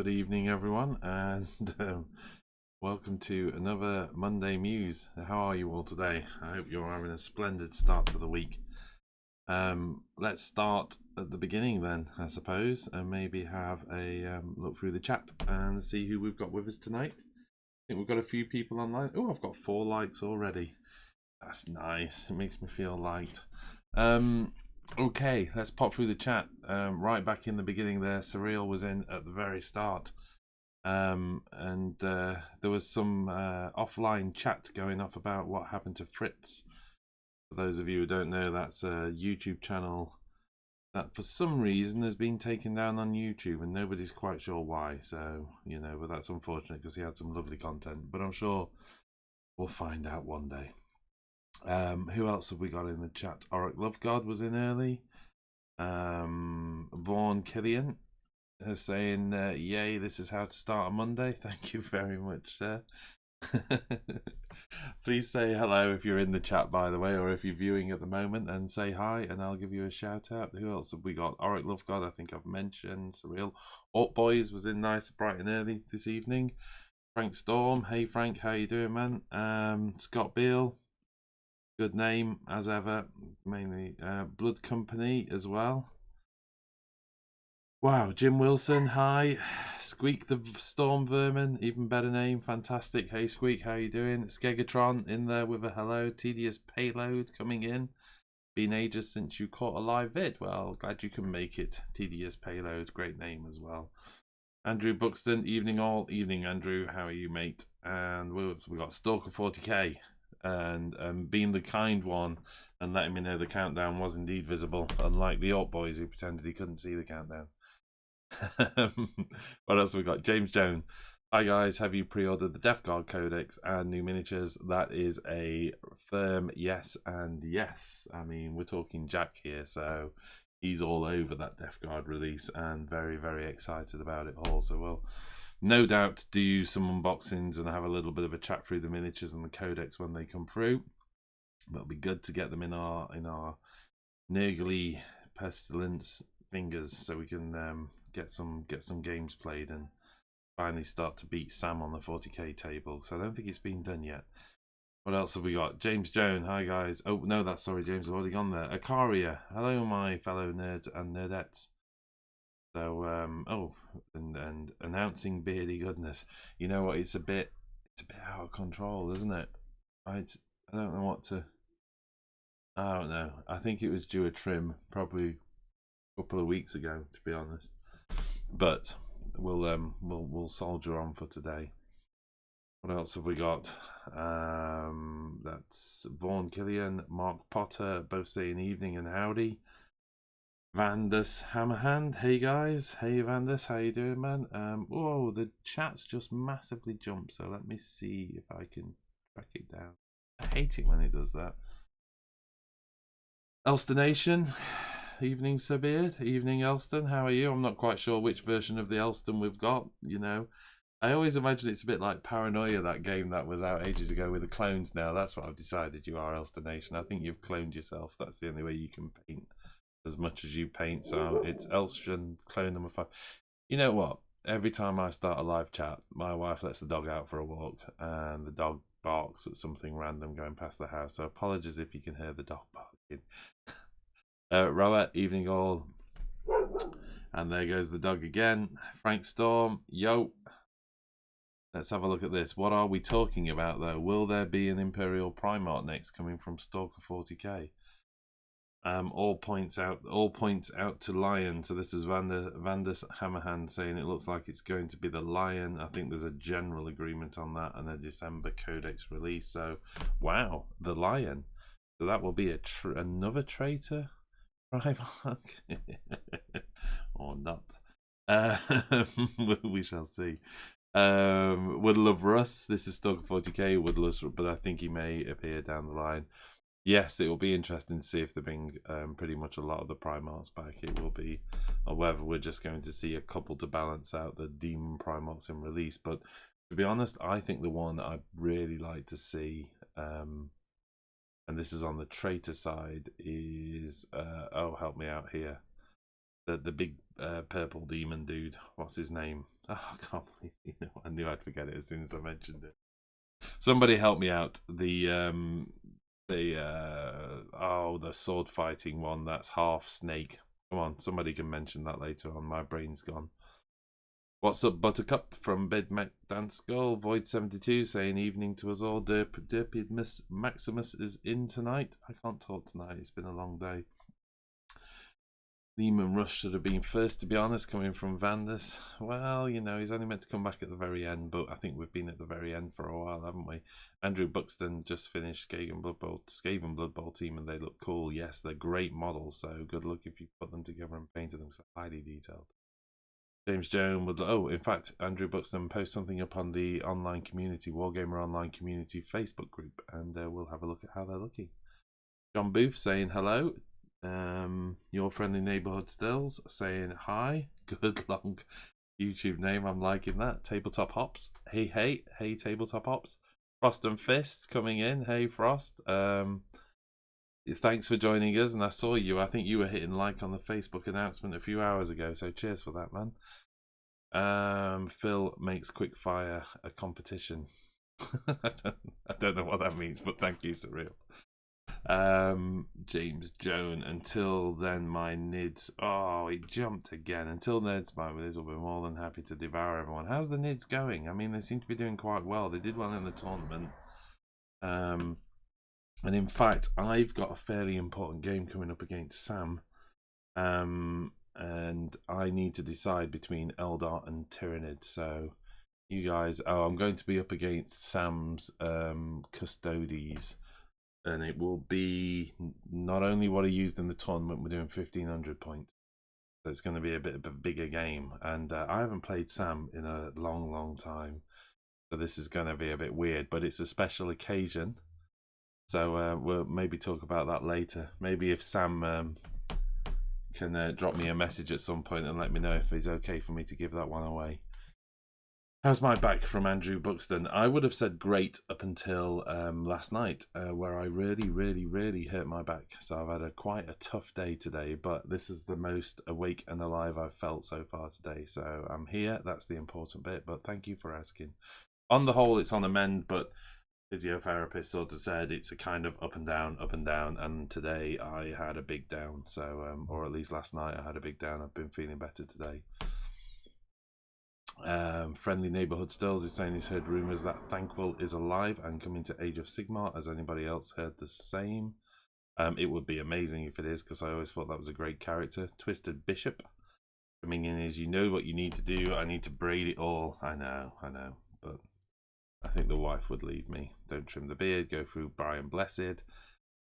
good evening, everyone, and welcome to another Monday Muse. How are you all today? I hope you're having a splendid start to the week. Let's start at the beginning then, I suppose, and maybe have a look through the chat and see who we've got with us tonight. I think we've got a few people online. Oh, I've got 4 likes already. That's nice. It makes me feel light. Okay, let's pop through the chat. Right back in the beginning there, Surreal was in at the very start. And there was some offline chat going off about what happened to Fritz. For those of you who don't know, that's a YouTube channel that for some reason has been taken down on YouTube, and nobody's quite sure why. So, you know, but that's unfortunate because he had some lovely content. But I'm sure we'll find out one day. Who else have we got in the chat? Auric Lovegod was in early. Vaughan Killian is saying, yay, this is how to start a Monday. Thank you very much, sir. Please say hello if you're in the chat, by the way, or if you're viewing at the moment, and say hi, and I'll give you a shout out. Who else have we got? Auric Lovegod, I think I've mentioned. Surreal. Alt Boys was in nice, bright and early this evening. Frank Storm. Hey, Frank, how you doing, man? Scott Beale. Good name, as ever. Mainly Blood Company as well. Wow, Jim Wilson, hi. Squeak the Storm Vermin, even better name, fantastic. Hey Squeak, how you doing? Skegatron in there with a hello. Tedious Payload coming in. Been ages since you caught a live vid. Well, glad you can make it. Tedious Payload, great name as well. Andrew Buxton, evening all. Evening, Andrew, how are you, mate? And we got Stalker 40k. And being the kind one and letting me know the countdown was indeed visible, unlike the Alt Boys who pretended he couldn't see the countdown. What else have we got? James Jones. Hi guys, have you pre-ordered the Death Guard Codex and new miniatures? That is a firm yes and yes. I mean, we're talking Jack here, so he's all over that Death Guard release and very, very excited about it all. So we'll no doubt do some unboxings and have a little bit of a chat through the miniatures and the codex when they come through. But it'll be good to get them in our Nurgly pestilence fingers so we can get some games played and finally start to beat Sam on the 40k table. So I don't think it's been done yet. What else have we got? James Jones, hi guys. Oh no, that's sorry, James, I've already gone there. Akaria, hello my fellow nerds and nerdettes. So, and announcing beardy goodness. You know what? It's a bit out of control, isn't it? I don't know what to. I don't know. I think it was due a trim probably a couple of weeks ago, to be honest. But we'll soldier on for today. What else have we got? That's Vaughan Killian, Mark Potter, both saying evening and howdy. Vandus Hammerhand, hey guys, hey Vandus, how you doing, man? Whoa, the chat's just massively jumped, so let me see if I can track it down. I hate it when it does that. Elster Nation, evening Sabir, evening Elston, how are you? I'm not quite sure which version of the Elston we've got, you know. I always imagine it's a bit like Paranoia, that game that was out ages ago with the clones now. That's what I've decided you are, Elster Nation. I think you've cloned yourself. That's the only way you can paint as much as you paint. So it's Elstron clone number 5. You know what? Every time I start a live chat, my wife lets the dog out for a walk and the dog barks at something random going past the house. So apologies if you can hear the dog barking. Robert, evening all. And there goes the dog again. Frank Storm, yo. Let's have a look at this. What are we talking about though? Will there be an Imperial Primarch next coming from Stalker 40k? All points out to Lion. So this is Vandus Hammerhand saying it looks like it's going to be the Lion. I think there's a general agreement on that and a December Codex release. So wow, the Lion. So that will be another traitor Primarch or not. We shall see. Would love Russ. This is Stalker 40k. Would love, but I think he may appear down the line. Yes, it will be interesting to see if they bring pretty much a lot of the Primarchs back. It will be, or whether we're just going to see a couple to balance out the Demon Primarchs in release. But to be honest, I think the one I'd really like to see, and this is on the traitor side, is oh, help me out here. the big purple demon dude. What's his name? Oh, I can't believe I knew I'd forget it as soon as I mentioned it. Somebody help me out. The sword fighting one that's half snake. Come on, somebody can mention that later on. My brain's gone. What's up, Buttercup from Bed Mac Dance Girl? Void72 saying evening to us all. Derpy Miss Maximus is in tonight. I can't talk tonight. It's been a long day. Lehman Rush should have been first, to be honest, coming from Vandus. Well, you know, he's only meant to come back at the very end, but I think we've been at the very end for a while, haven't we? Andrew Buxton just finished Skaven Blood Bowl team, and they look cool. Yes, they're great models, so good luck if you put them together and painted them, so highly detailed. James Jones would... Oh, in fact, Andrew Buxton post something up on the online community, Wargamer Online Community Facebook group, and we'll have a look at how they're looking. John Booth saying hello. Your friendly neighborhood stills saying hi. Good long YouTube name. I'm liking that. Tabletop Hops. Hey Tabletop Hops. Frost and Fist coming in. Hey Frost. Thanks for joining us. And I saw you. I think you were hitting like on the Facebook announcement a few hours ago. So cheers for that, man. Phil makes quickfire a competition. I don't know what that means, but thank you, Surreal. James Jones. Until then, my nids. Oh, he jumped again. Until then, my nids will be more than happy to devour everyone. How's the nids going? I mean, they seem to be doing quite well. They did well in the tournament. And in fact, I've got a fairly important game coming up against Sam. And I need to decide between Eldar and Tyrannid. So, you guys, I'm going to be up against Sam's Custodes. And it will be not only what he used in the tournament, we're doing 1,500 points. So it's going to be a bit of a bigger game. And I haven't played Sam in a long, long time. So this is going to be a bit weird, but it's a special occasion. So we'll maybe talk about that later. Maybe if Sam can drop me a message at some point and let me know if it's okay for me to give that one away. How's my back from Andrew Buxton? I would have said great up until last night, where I really hurt my back. So I've had quite a tough day today, but this is the most awake and alive I've felt so far today. So I'm here. That's the important bit, but thank you for asking. On the whole, it's on the mend, but physiotherapist sort of said it's a kind of up and down, and today I had a big down. So, or at least last night I had a big down. I've been feeling better today. Friendly Neighborhood Stills is saying he's heard rumours that Thanquil is alive and coming to Age of Sigmar. Has anybody else heard the same? It would be amazing if it is, because I always thought that was a great character. Twisted Bishop coming in is, you know what you need to do. I need to braid it all. I know, but I think the wife would lead me. Don't trim the beard, go through Brian Blessed.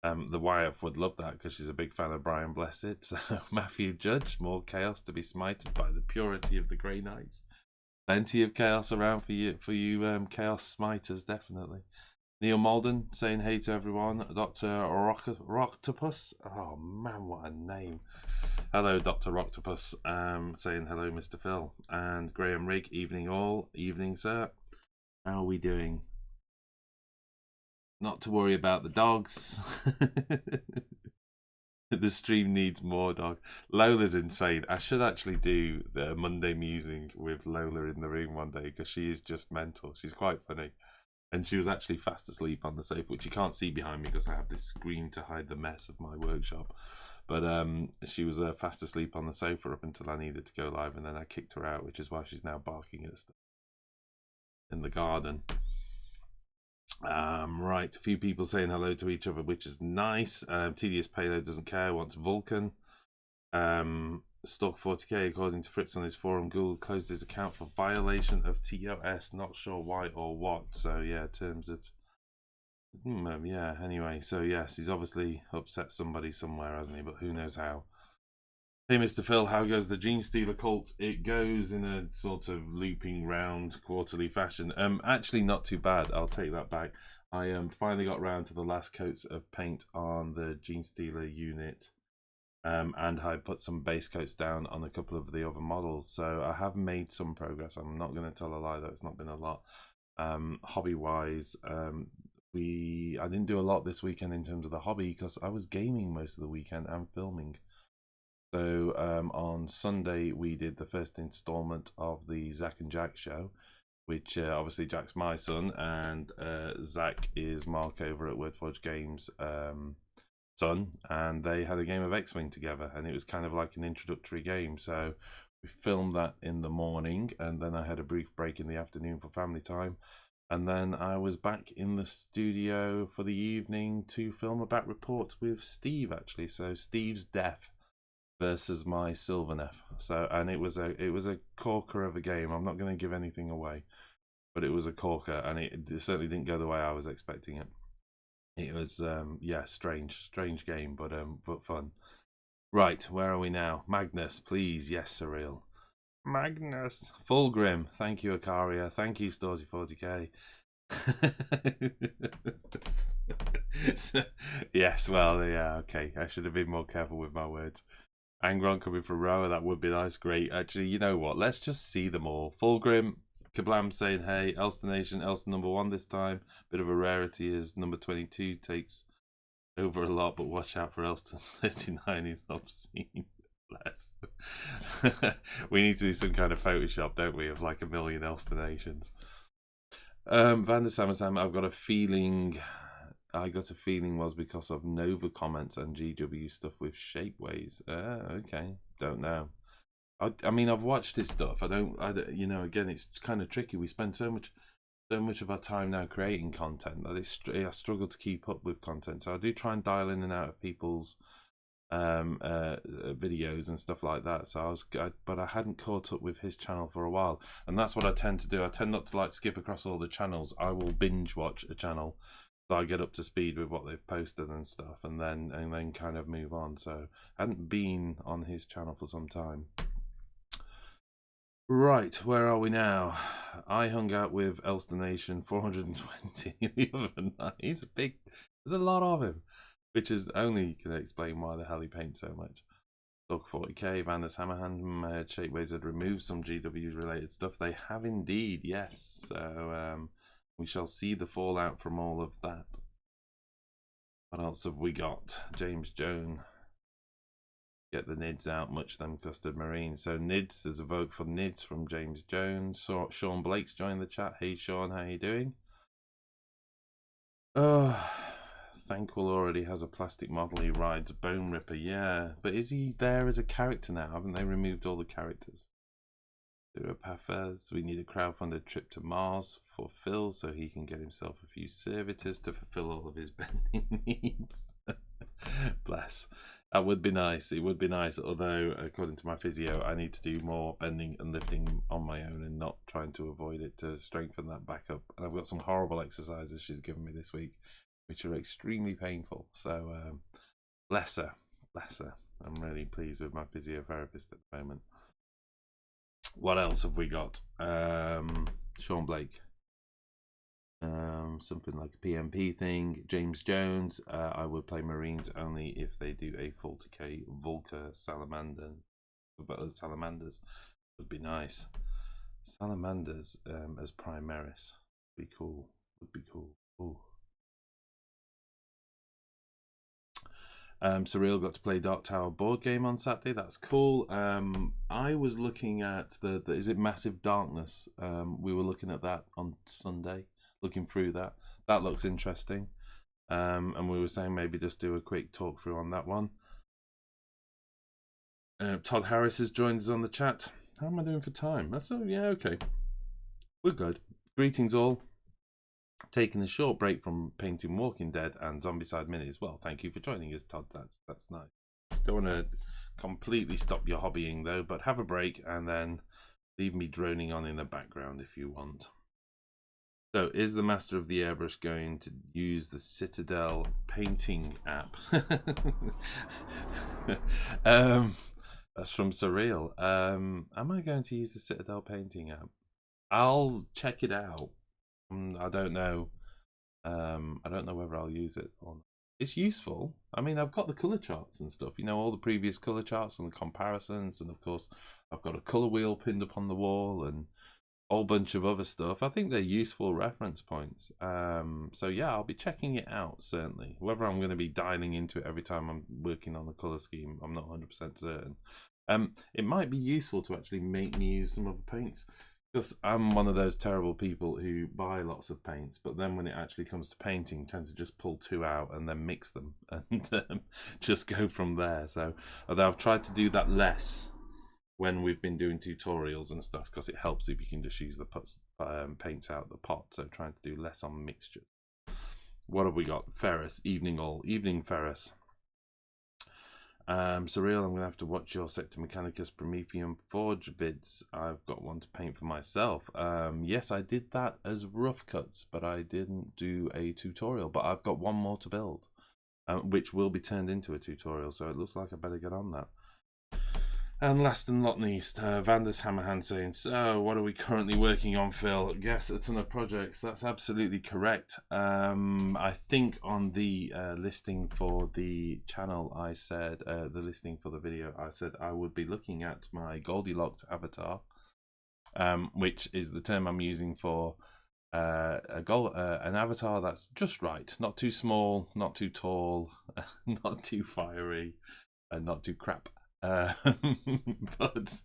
The wife would love that because she's a big fan of Brian Blessed. So Matthew Judge, more chaos to be smited by the purity of the Grey Knights. Plenty of chaos around for you chaos smiters, definitely. Neil Malden saying hey to everyone. Dr. Roctopus. Oh man, what a name. Hello, Dr. Roctopus. Saying hello, Mr. Phil. And Graham Rigg, evening all. Evening, sir. How are we doing? Not to worry about the dogs. The stream needs more dog. Lola's insane. I should actually do the Monday musing with Lola in the room one day, because she is just mental. She's quite funny. And she was actually fast asleep on the sofa, which you can't see behind me because I have this screen to hide the mess of my workshop. But she was fast asleep on the sofa up until I needed to go live, and then I kicked her out, which is why she's now barking at stuff in the garden. Right, a few people saying hello to each other, which is nice. Tedious Payload doesn't care, wants Vulcan. Stalk 40k, according to Fritz on his forum, Google closed his account for violation of TOS, not sure why or what. So yeah, terms of yeah, anyway, so yes, he's obviously upset somebody somewhere, hasn't he? But who knows how. Hey Mr. Phil, how goes the Gene Stealer cult? It goes in a sort of looping round quarterly fashion. Actually not too bad, I'll take that back. I finally got round to the last coats of paint on the Gene Stealer unit. And I put some base coats down on a couple of the other models. So I have made some progress. I'm not going to tell a lie though, it's not been a lot. Hobby wise, I didn't do a lot this weekend in terms of the hobby because I was gaming most of the weekend and filming. So on Sunday we did the first installment of the Zach and Jack show, which obviously Jack's my son, and Zach is Mark over at Wordforge Games' son, and they had a game of X-Wing together, and it was kind of like an introductory game. So we filmed that in the morning, and then I had a brief break in the afternoon for family time, and then I was back in the studio for the evening to film a back report with Steve, actually. So Steve's death versus my Sylvaneth. So, and it was a corker of a game. I'm not going to give anything away, but it was a corker, and it certainly didn't go the way I was expecting it. It was yeah, strange game, but fun. Right, where are we now? Magnus, please. Yes, Surreal. Magnus. Fulgrim. Thank you, Akaria. Thank you, Storzy40k. Yes, well, yeah, okay. I should have been more careful with my words. Angron coming from Roa, that would be nice. Great. Actually, you know what? Let's just see them all. Fulgrim, Kablam saying, hey, Elster Nation, Elster number 1 this time. Bit of a rarity as number 22 takes over a lot, but watch out for Elston's 39. He's obscene. Bless. We need to do some kind of Photoshop, don't we, of like a million Elster Nations. Van der Samasam, I've got a feeling. I got a feeling was because of Nova comments and GW stuff with Shapeways. Okay, don't know. I mean, I've watched his stuff. I don't. You know, again, it's kind of tricky. We spend so much of our time now creating content that I struggle to keep up with content. So I do try and dial in and out of people's videos and stuff like that. So but I hadn't caught up with his channel for a while, and that's what I tend to do. I tend not to like skip across all the channels. I will binge watch a channel so I get up to speed with what they've posted and stuff, and then kind of move on. So I hadn't been on his channel for some time. Right, where are we now? I hung out with Elster Nation 420 the other night. He's a big, there's a lot of him, which is only can explain why the hell he paints so much. Talk 40k, Van der Hammerhand, Shapeways had removed some GW related stuff. They have indeed, yes. So we shall see the fallout from all of that. What else have we got? James Jones. Get the NIDS out, much them custard marine. So NIDS, there's a vote for NIDS from James Jones. Sean Blake's joined the chat. Hey Sean, how you doing? Oh, Thankful already has a plastic model. He rides Bone Ripper, yeah. But is he there as a character now? Haven't they removed all the characters? Pathers. We need a crowdfunded trip to Mars for Phil so he can get himself a few servitors to fulfill all of his bending needs. Bless. That would be nice. It would be nice, although according to my physio, I need to do more bending and lifting on my own and not trying to avoid it to strengthen that back up. And I've got some horrible exercises she's given me this week, which are extremely painful. So bless her. Bless her. I'm really pleased with my physiotherapist at the moment. What else have we got? Sean Blake. Something like a PMP thing. James Jones. I would play Marines only if they do a full decay Volker Salamander. But Salamanders would be nice. Salamanders as Primaris would be cool. Would be cool. Ooh. Surreal got to play Dark Tower board game on Saturday. That's cool. I was looking at the is it Massive Darkness? We were looking at that on Sunday, looking through that. That looks interesting. And we were saying maybe just do a quick talk through on that one. Todd Harris has joined us on the chat. How am I doing for time? That's yeah, okay. We're good. Greetings all. Taking a short break from painting Walking Dead and Zombicide Minis. Well, thank you for joining us, Todd. That's nice. Don't want to completely stop your hobbying though, but have a break and then leave me droning on in the background if you want. So, is the Master of the Airbrush going to use the Citadel painting app? That's from Surreal. Am I going to use the Citadel painting app? I'll check it out. I don't know. I don't know whether I'll use it or not. It's useful. I mean, I've got the color charts and stuff. You know, all the previous color charts and the comparisons, and of course, I've got a color wheel pinned up on the wall and whole bunch of other stuff. I think they're useful reference points. So yeah, I'll be checking it out, certainly. Whether I'm going to be dialing into it every time I'm working on the colour scheme, I'm not 100% certain. It might be useful to actually make me use some other paints, because I'm one of those terrible people who buy lots of paints, but then when it actually comes to painting, tend to just pull 2 out and then mix them and just go from there. So although I've tried to do that less when we've been doing tutorials and stuff, because it helps if you can just use the paints out of the pot. So trying to do less on mixtures. What have we got? Ferris, evening Ferris. Surreal, I'm going to have to watch your Sector Mechanicus Prometheum Forge vids. I've got one to paint for myself. Yes, I did that as rough cuts, but I didn't do a tutorial. But I've got one more to build, which will be turned into a tutorial, so it looks like I better get on that. And last and not least, Vander's Hammerhand saying, so what are we currently working on, Phil? Yes, a ton of projects. That's absolutely correct. I think on the listing for the channel, I said, the listing for the video, I said I would be looking at my Goldilocks avatar, which is the term I'm using for an avatar that's just right. Not too small, not too tall, not too fiery, and not too crap. But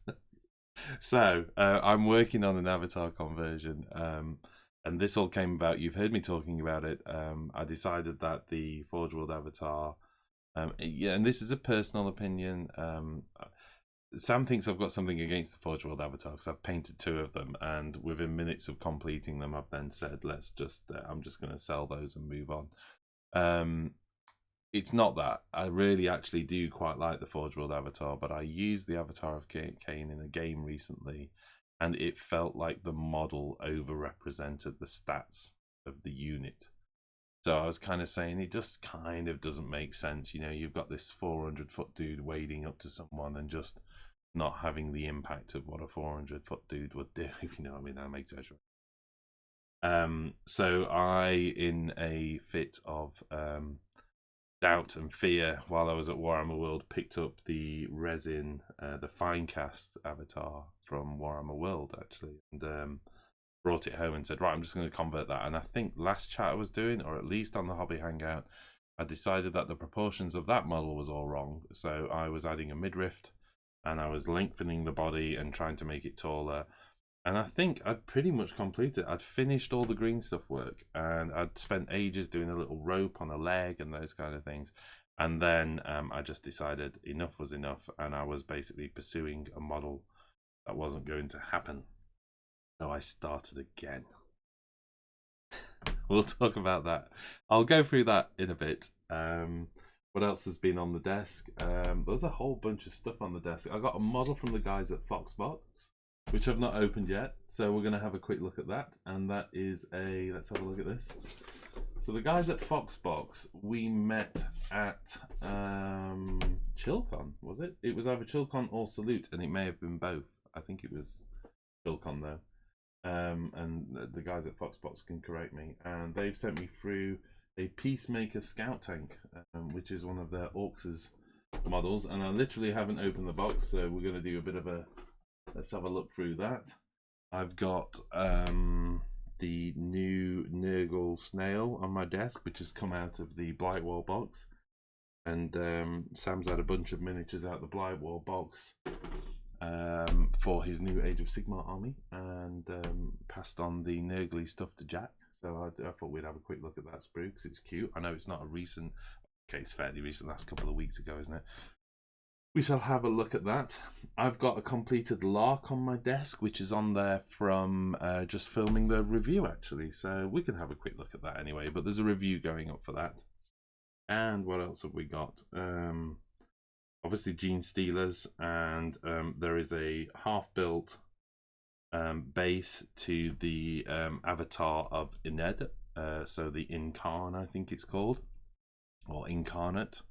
so I'm working on an avatar conversion, and this all came about. You've heard me talking about it. I decided that the Forge World avatar, yeah, and this is a personal opinion. Sam thinks I've got something against the Forge World avatar because I've painted 2 of them, and within minutes of completing them, I've then said, let's just, I'm just going to sell those and move on. It's not that. I really actually do quite like the Forge World avatar, but I used the avatar of Khaine in a game recently, and it felt like the model overrepresented the stats of the unit. So I was kind of saying it just kind of doesn't make sense. You know, you've got this 400-foot dude wading up to someone and just not having the impact of what a 400-foot dude would do, if you know what I mean. That makes sense. So I, in a fit of doubt and fear, while I was at Warhammer World, picked up the resin, the Finecast avatar from Warhammer World, actually, and brought it home and said, right, I'm just going to convert that. And I think last chat I was doing, or at least on the Hobby Hangout, I decided that the proportions of that model was all wrong. So I was adding a midriff, and I was lengthening the body and trying to make it taller. And I think I'd pretty much completed it. I'd finished all the green stuff work, and I'd spent ages doing a little rope on a leg and those kind of things. And then I just decided enough was enough, and I was basically pursuing a model that wasn't going to happen. So I started again. We'll talk about that. I'll go through that in a bit. What else has been on the desk? There's a whole bunch of stuff on the desk. I got a model from the guys at Foxbox, which I've not opened yet, so we're going to have a quick look at that. And that is a, let's have a look at this. So the guys at Foxbox, we met at Chilcon, was it? It was either Chilcon or Salute, and it may have been both. I think it was Chilcon though. And the guys at Foxbox can correct me. And they've sent me through a Peacemaker Scout Tank, which is one of their Orcs' models. And I literally haven't opened the box, so we're going to do a bit of a, let's have a look through that. I've got the new Nurgle Snail on my desk, which has come out of the Blightwall box. And Sam's had a bunch of miniatures out of the Blightwall box for his new Age of Sigmar army, and passed on the Nurgly stuff to Jack. So I thought we'd have a quick look at that sprue because it's cute. I know it's not a recent, okay, it's fairly recent, last couple of weeks ago, isn't it? We shall have a look at that. I've got a completed Lark on my desk, which is on there from just filming the review, actually. So we can have a quick look at that anyway, but there's a review going up for that. And what else have we got? Obviously Gene Stealers, and there is a half-built base to the avatar of Ined, so the Incarn, I think it's called, or Incarnate.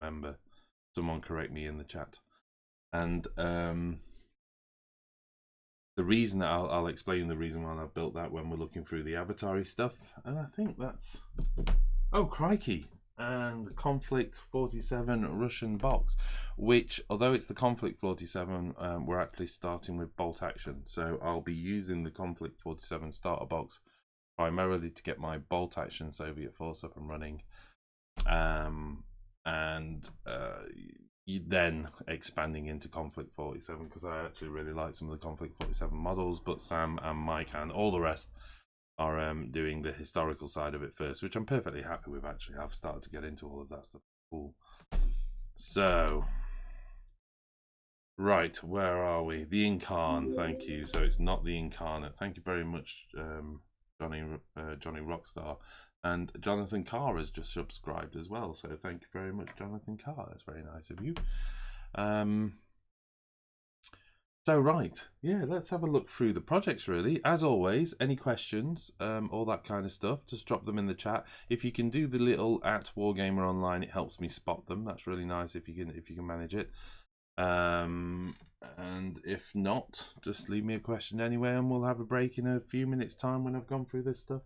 Remember, someone correct me in the chat. And the reason that I'll explain the reason why I've built that when we're looking through the avatar-y stuff. And I think that's, oh crikey, and Conflict 47 Russian box, which, although it's the Conflict 47, we're actually starting with bolt action. So I'll be using the Conflict 47 starter box primarily to get my bolt action Soviet force up and running, and then expanding into Conflict 47, because I actually really like some of the Conflict 47 models, but Sam and Mike and all the rest are doing the historical side of it first, which I'm perfectly happy with. Actually, I've started to get into all of that stuff. Cool. So, right, where are we? The Incarn, thank you. So it's not the Incarnate. Thank you very much, Johnny Rockstar. And Jonathan Carr has just subscribed as well. So thank you very much, Jonathan Carr. That's very nice of you. So right, yeah, let's have a look through the projects really. As always, any questions, all that kind of stuff, just drop them in the chat. If you can do the little @Wargamer Online, it helps me spot them. That's really nice if you can manage it. And if not, just leave me a question anyway, and we'll have a break in a few minutes' time when I've gone through this stuff,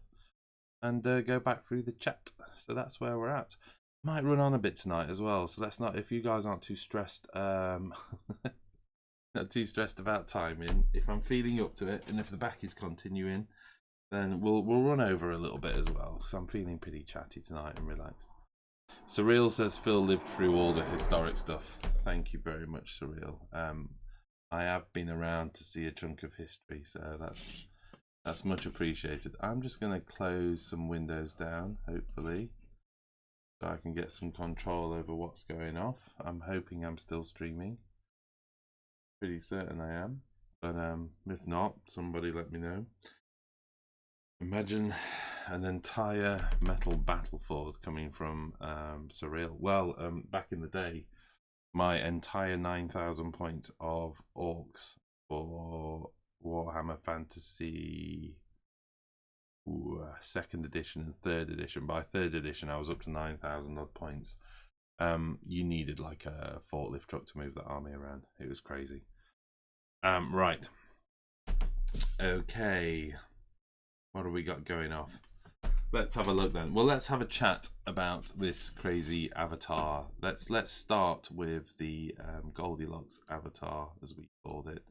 and go back through the chat. So that's where we're at. Might run on a bit tonight as well, so let's not. If you guys aren't too stressed, not too stressed about timing. If I'm feeling up to it, and if the back is continuing, then we'll run over a little bit as well, because I'm feeling pretty chatty tonight and relaxed. Surreal says Phil lived through all the historic stuff. Thank you very much, Surreal. I have been around to see a chunk of history, so that's much appreciated. I'm just going to close some windows down, hopefully, so I can get some control over what's going off. I'm hoping I'm still streaming. Pretty certain I am, but if not, somebody let me know. Imagine an entire metal battleford coming from Surreal. Well, back in the day, my entire 9,000 points of orcs for Warhammer Fantasy 2nd edition and 3rd edition. By 3rd edition, I was up to 9,000 odd points. You needed like a forklift truck to move that army around. It was crazy. Right. Okay. What have we got going off? Let's have a look then. Well, let's have a chat about this crazy avatar. Let's start with the Goldilocks avatar, as we called it.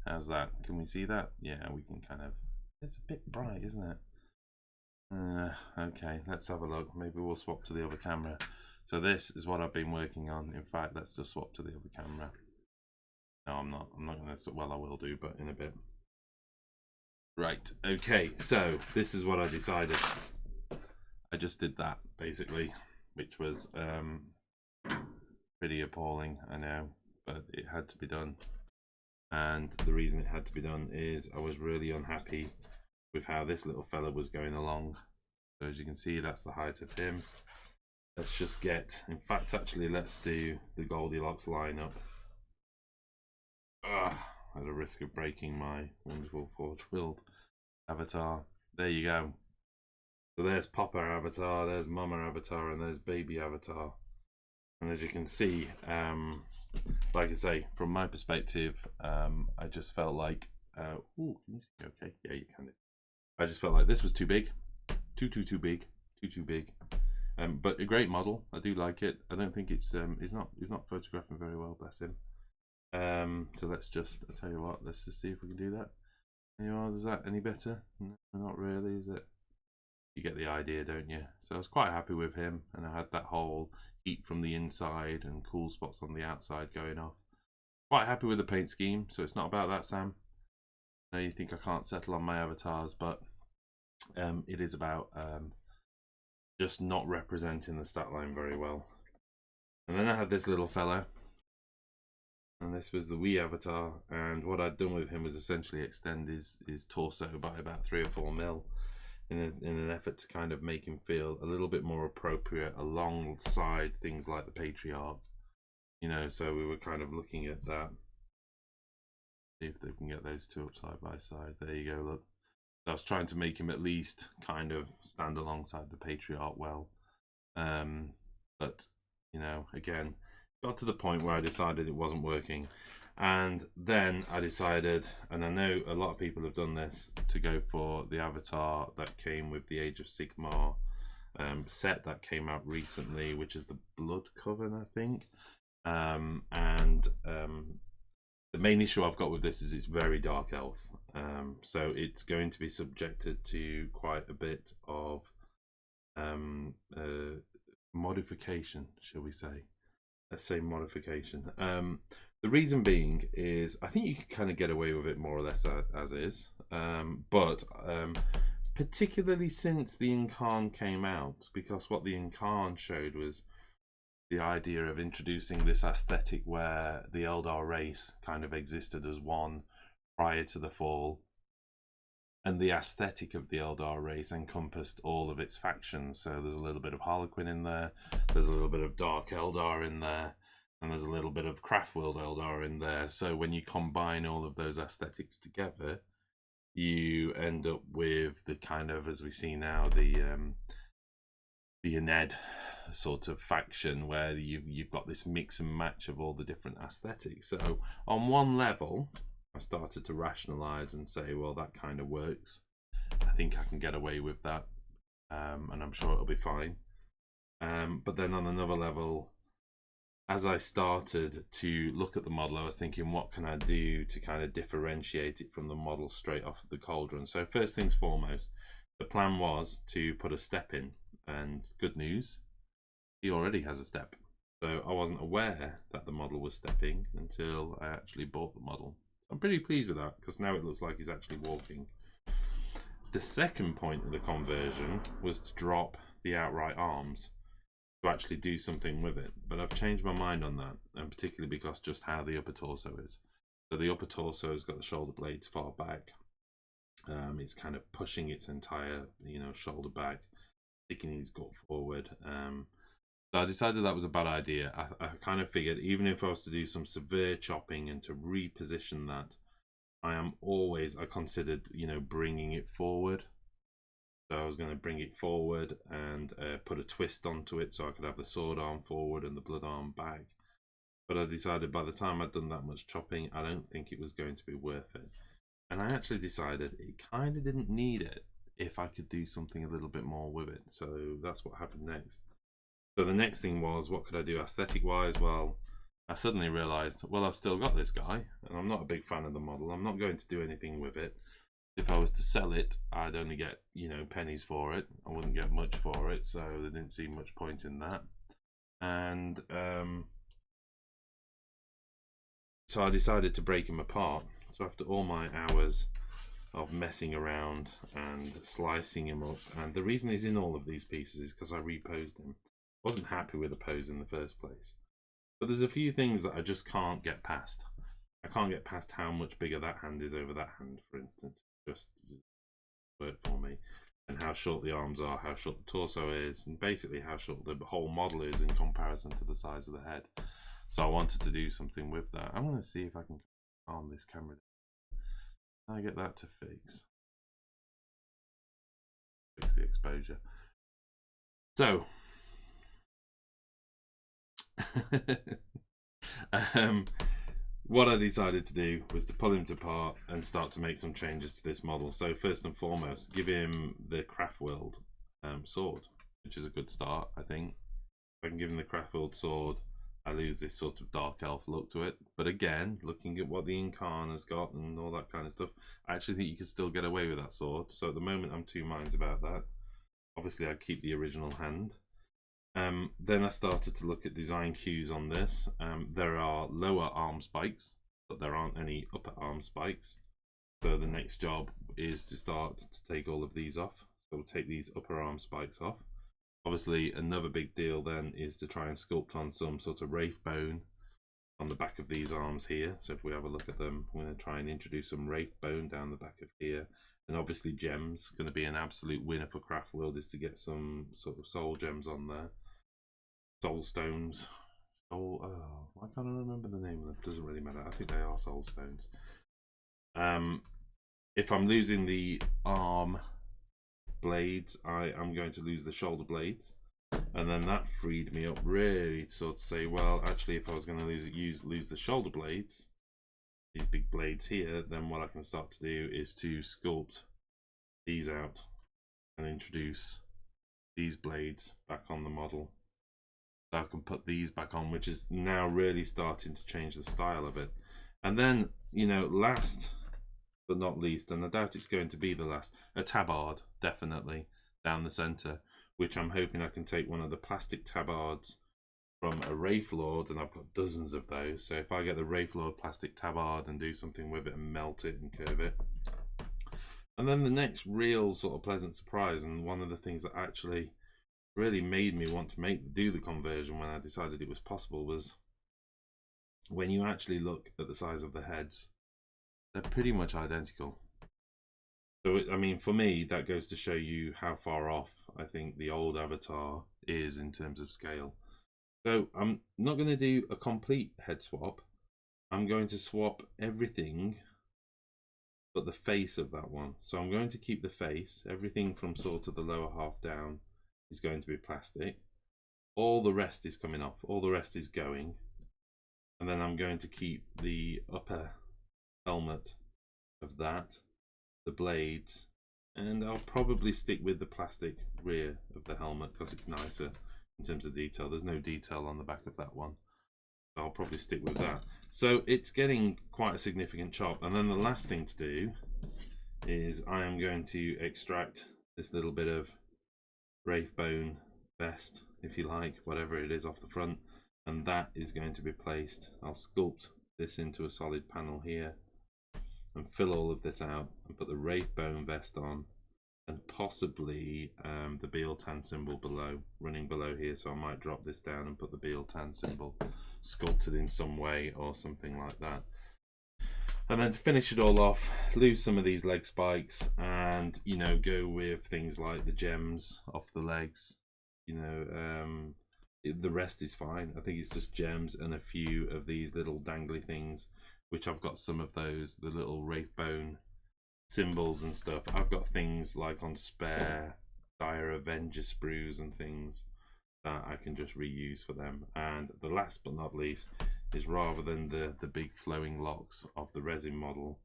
How's that? Can we see that? Yeah, we can kind of. It's a bit bright, isn't it? Okay, let's have a look. Maybe we'll swap to the other camera. So this is what I've been working on. In fact, let's just swap to the other camera. No, I'm not going to. Well, I will do, but in a bit. Right, okay, so this is what I decided. I just did that, basically, which was pretty appalling, I know, but it had to be done. And the reason it had to be done is I was really unhappy with how this little fella was going along. So as you can see, that's the height of him. Let's just get, in fact, actually, let's do the Goldilocks lineup. At a risk of breaking my wonderful Forge Willed avatar. There you go. So there's Papa avatar, there's Mama avatar, and there's Baby avatar. And as you can see, like I say, from my perspective, I just felt like, ooh, can you see? Okay, yeah, you can. I just felt like this was too big, too big, too big. But a great model. I do like it. I don't think it's not photographing very well, bless him. So let's just, I'll tell you what, let's just see if we can do that. Is that any better? No, not really, is it? You get the idea, don't you? So I was quite happy with him, and I had that whole heat from the inside and cool spots on the outside going off. Quite happy with the paint scheme, so it's not about that, Sam. I know you think I can't settle on my avatars, but it is about just not representing the stat line very well. And then I had this little fella, and this was the Wii avatar, and what I'd done with him was essentially extend his torso by about 3 or 4 mil in an effort to kind of make him feel a little bit more appropriate alongside things like the Patriarch. So we were kind of looking at that. See if they can get those two up side by side. There you go, look. So I was trying to make him at least kind of stand alongside the Patriarch well. But, again, got to the point where I decided it wasn't working, and then I decided, and I know a lot of people have done this, to go for the avatar that came with the Age of Sigmar set that came out recently, which is the Blood Coven, I think. The main issue I've got with this is it's very dark elf, so it's going to be subjected to quite a bit of modification, shall we say. Let's say modification. The reason being is I think you can kind of get away with it more or less as is, but particularly since the Incarn came out, because what the Incarn showed was the idea of introducing this aesthetic where the Eldar race kind of existed as one prior to the fall, and the aesthetic of the Eldar race encompassed all of its factions. So there's a little bit of Harlequin in there, there's a little bit of Dark Eldar in there, and there's a little bit of Craftworld Eldar in there. So when you combine all of those aesthetics together, you end up with the kind of, as we see now, the Uned sort of faction where you've got this mix and match of all the different aesthetics. So on one level, I started to rationalize and say, well, that kind of works. I think I can get away with that, and I'm sure it'll be fine. But then on another level, as I started to look at the model, I was thinking, what can I do to kind of differentiate it from the model straight off of the cauldron? So first things foremost, the plan was to put a step in, and good news, he already has a step. So I wasn't aware that the model was stepping until I actually bought the model. I'm pretty pleased with that, because now it looks like he's actually walking. The second point of the conversion was to drop the outright arms, to actually do something with it. But I've changed my mind on that, and particularly because just how the upper torso is. So the upper torso has got the shoulder blades far back. It's kind of pushing its entire, shoulder back, sticking his gut forward. So I decided that was a bad idea. I kind of figured even if I was to do some severe chopping and to reposition that, I considered, bringing it forward. So I was going to bring it forward and put a twist onto it so I could have the sword arm forward and the blood arm back. But I decided by the time I'd done that much chopping, I don't think it was going to be worth it. And I actually decided it kind of didn't need it if I could do something a little bit more with it. So that's what happened next. So the next thing was, what could I do aesthetic wise? Well, I suddenly realized, well, I've still got this guy and I'm not a big fan of the model. I'm not going to do anything with it. If I was to sell it, I'd only get, pennies for it. I wouldn't get much for it, so there didn't seem much point in that. And so I decided to break him apart. So after all my hours of messing around and slicing him up, and the reason he's in all of these pieces is because I reposed him. I wasn't happy with the pose in the first place. But there's a few things that I just can't get past. I can't get past how much bigger that hand is over that hand, for instance. Just work for me. And how short the arms are, how short the torso is, and basically how short the whole model is in comparison to the size of the head. So I wanted to do something with that. I'm going to see if I can calm this camera down. I get that to fix the exposure. So what I decided to do was to pull him apart and start to make some changes to this model. So first and foremost, give him the Craftworld sword, which is a good start, I think. If I can give him the Craftworld sword, I lose this sort of dark elf look to it. But again, looking at what the Incarn has got and all that kind of stuff, I actually think you could still get away with that sword. So at the moment, I'm two minds about that. Obviously, I'd keep the original hand. Then I started to look at design cues on this. There are lower arm spikes, but there aren't any upper arm spikes. So the next job is to start to take all of these off. So we'll take these upper arm spikes off. Obviously, another big deal then is to try and sculpt on some sort of wraith bone on the back of these arms here. So if we have a look at them, I'm going to try and introduce some wraith bone down the back of here. And obviously gems, going to be an absolute winner for Craftworld is to get some sort of soul gems on there. Soul stones. Why can't I remember the name of them? Doesn't really matter. I think they are soul stones. If I'm losing the arm blades, I am going to lose the shoulder blades, and then that freed me up really to sort of say, well, actually, if I was going to lose the shoulder blades, these big blades here, then what I can start to do is to sculpt these out and introduce these blades back on the model. So I can put these back on, which is now really starting to change the style of it. And then, you know, last but not least, and I doubt it's going to be the last, a tabard, definitely, down the centre, which I'm hoping I can take one of the plastic tabards from a Wraith Lord, and I've got dozens of those. So if I get the Wraith Lord plastic tabard and do something with it and melt it and curve it. And then the next real sort of pleasant surprise, and one of the things that actually really made me want to do the conversion when I decided it was possible, was when you actually look at the size of the heads, they're pretty much identical. So I mean, for me, that goes to show you how far off I think the old Avatar is in terms of scale. So I'm not going to do a complete head swap. I'm going to swap everything but the face of that one. So I'm going to keep the face. Everything from sort of the lower half down is going to be plastic. All the rest is coming off. All the rest is going. And then I'm going to keep the upper helmet of that, the blades, and I'll probably stick with the plastic rear of the helmet because it's nicer in terms of detail. There's no detail on the back of that one, so I'll probably stick with that. So it's getting quite a significant chop. And then the last thing to do is I am going to extract this little bit of Wraith bone vest, if you like, whatever it is, off the front, and that is going to be placed. I'll sculpt this into a solid panel here and fill all of this out and put the Wraith bone vest on, and possibly the Bealtan symbol below, running below here. So I might drop this down and put the Bealtan symbol sculpted in some way or something like that. And then to finish it all off, lose some of these leg spikes and, you know, go with things like the gems off the legs. You know, the rest is fine. I think it's just gems and a few of these little dangly things, which I've got some of those, the little Wraith bone symbols and stuff. I've got things like on spare Dire Avenger sprues and things that I can just reuse for them. And the last but not least is, rather than the big flowing locks of the resin model,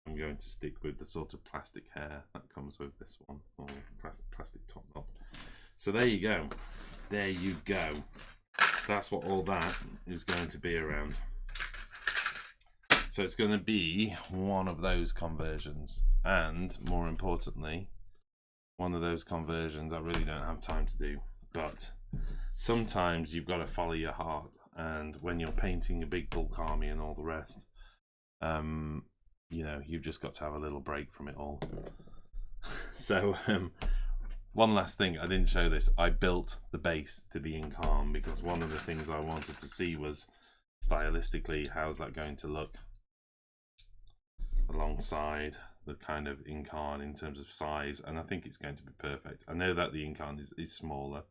I'm going to stick with the sort of plastic hair that comes with this one, or plastic top knot. So there you go. There you go. That's what all that is going to be around. So it's going to be one of those conversions, and more importantly, one of those conversions I really don't have time to do. But sometimes you've got to follow your heart, and when you're painting a big bulk army and all the rest, you know, you've just got to have a little break from it all. So one last thing, I didn't show this. I built the base to the ink arm because one of the things I wanted to see was, stylistically, how's that going to look alongside the kind of Incarn in terms of size, and I think it's going to be perfect. I know that the Incarn is smaller,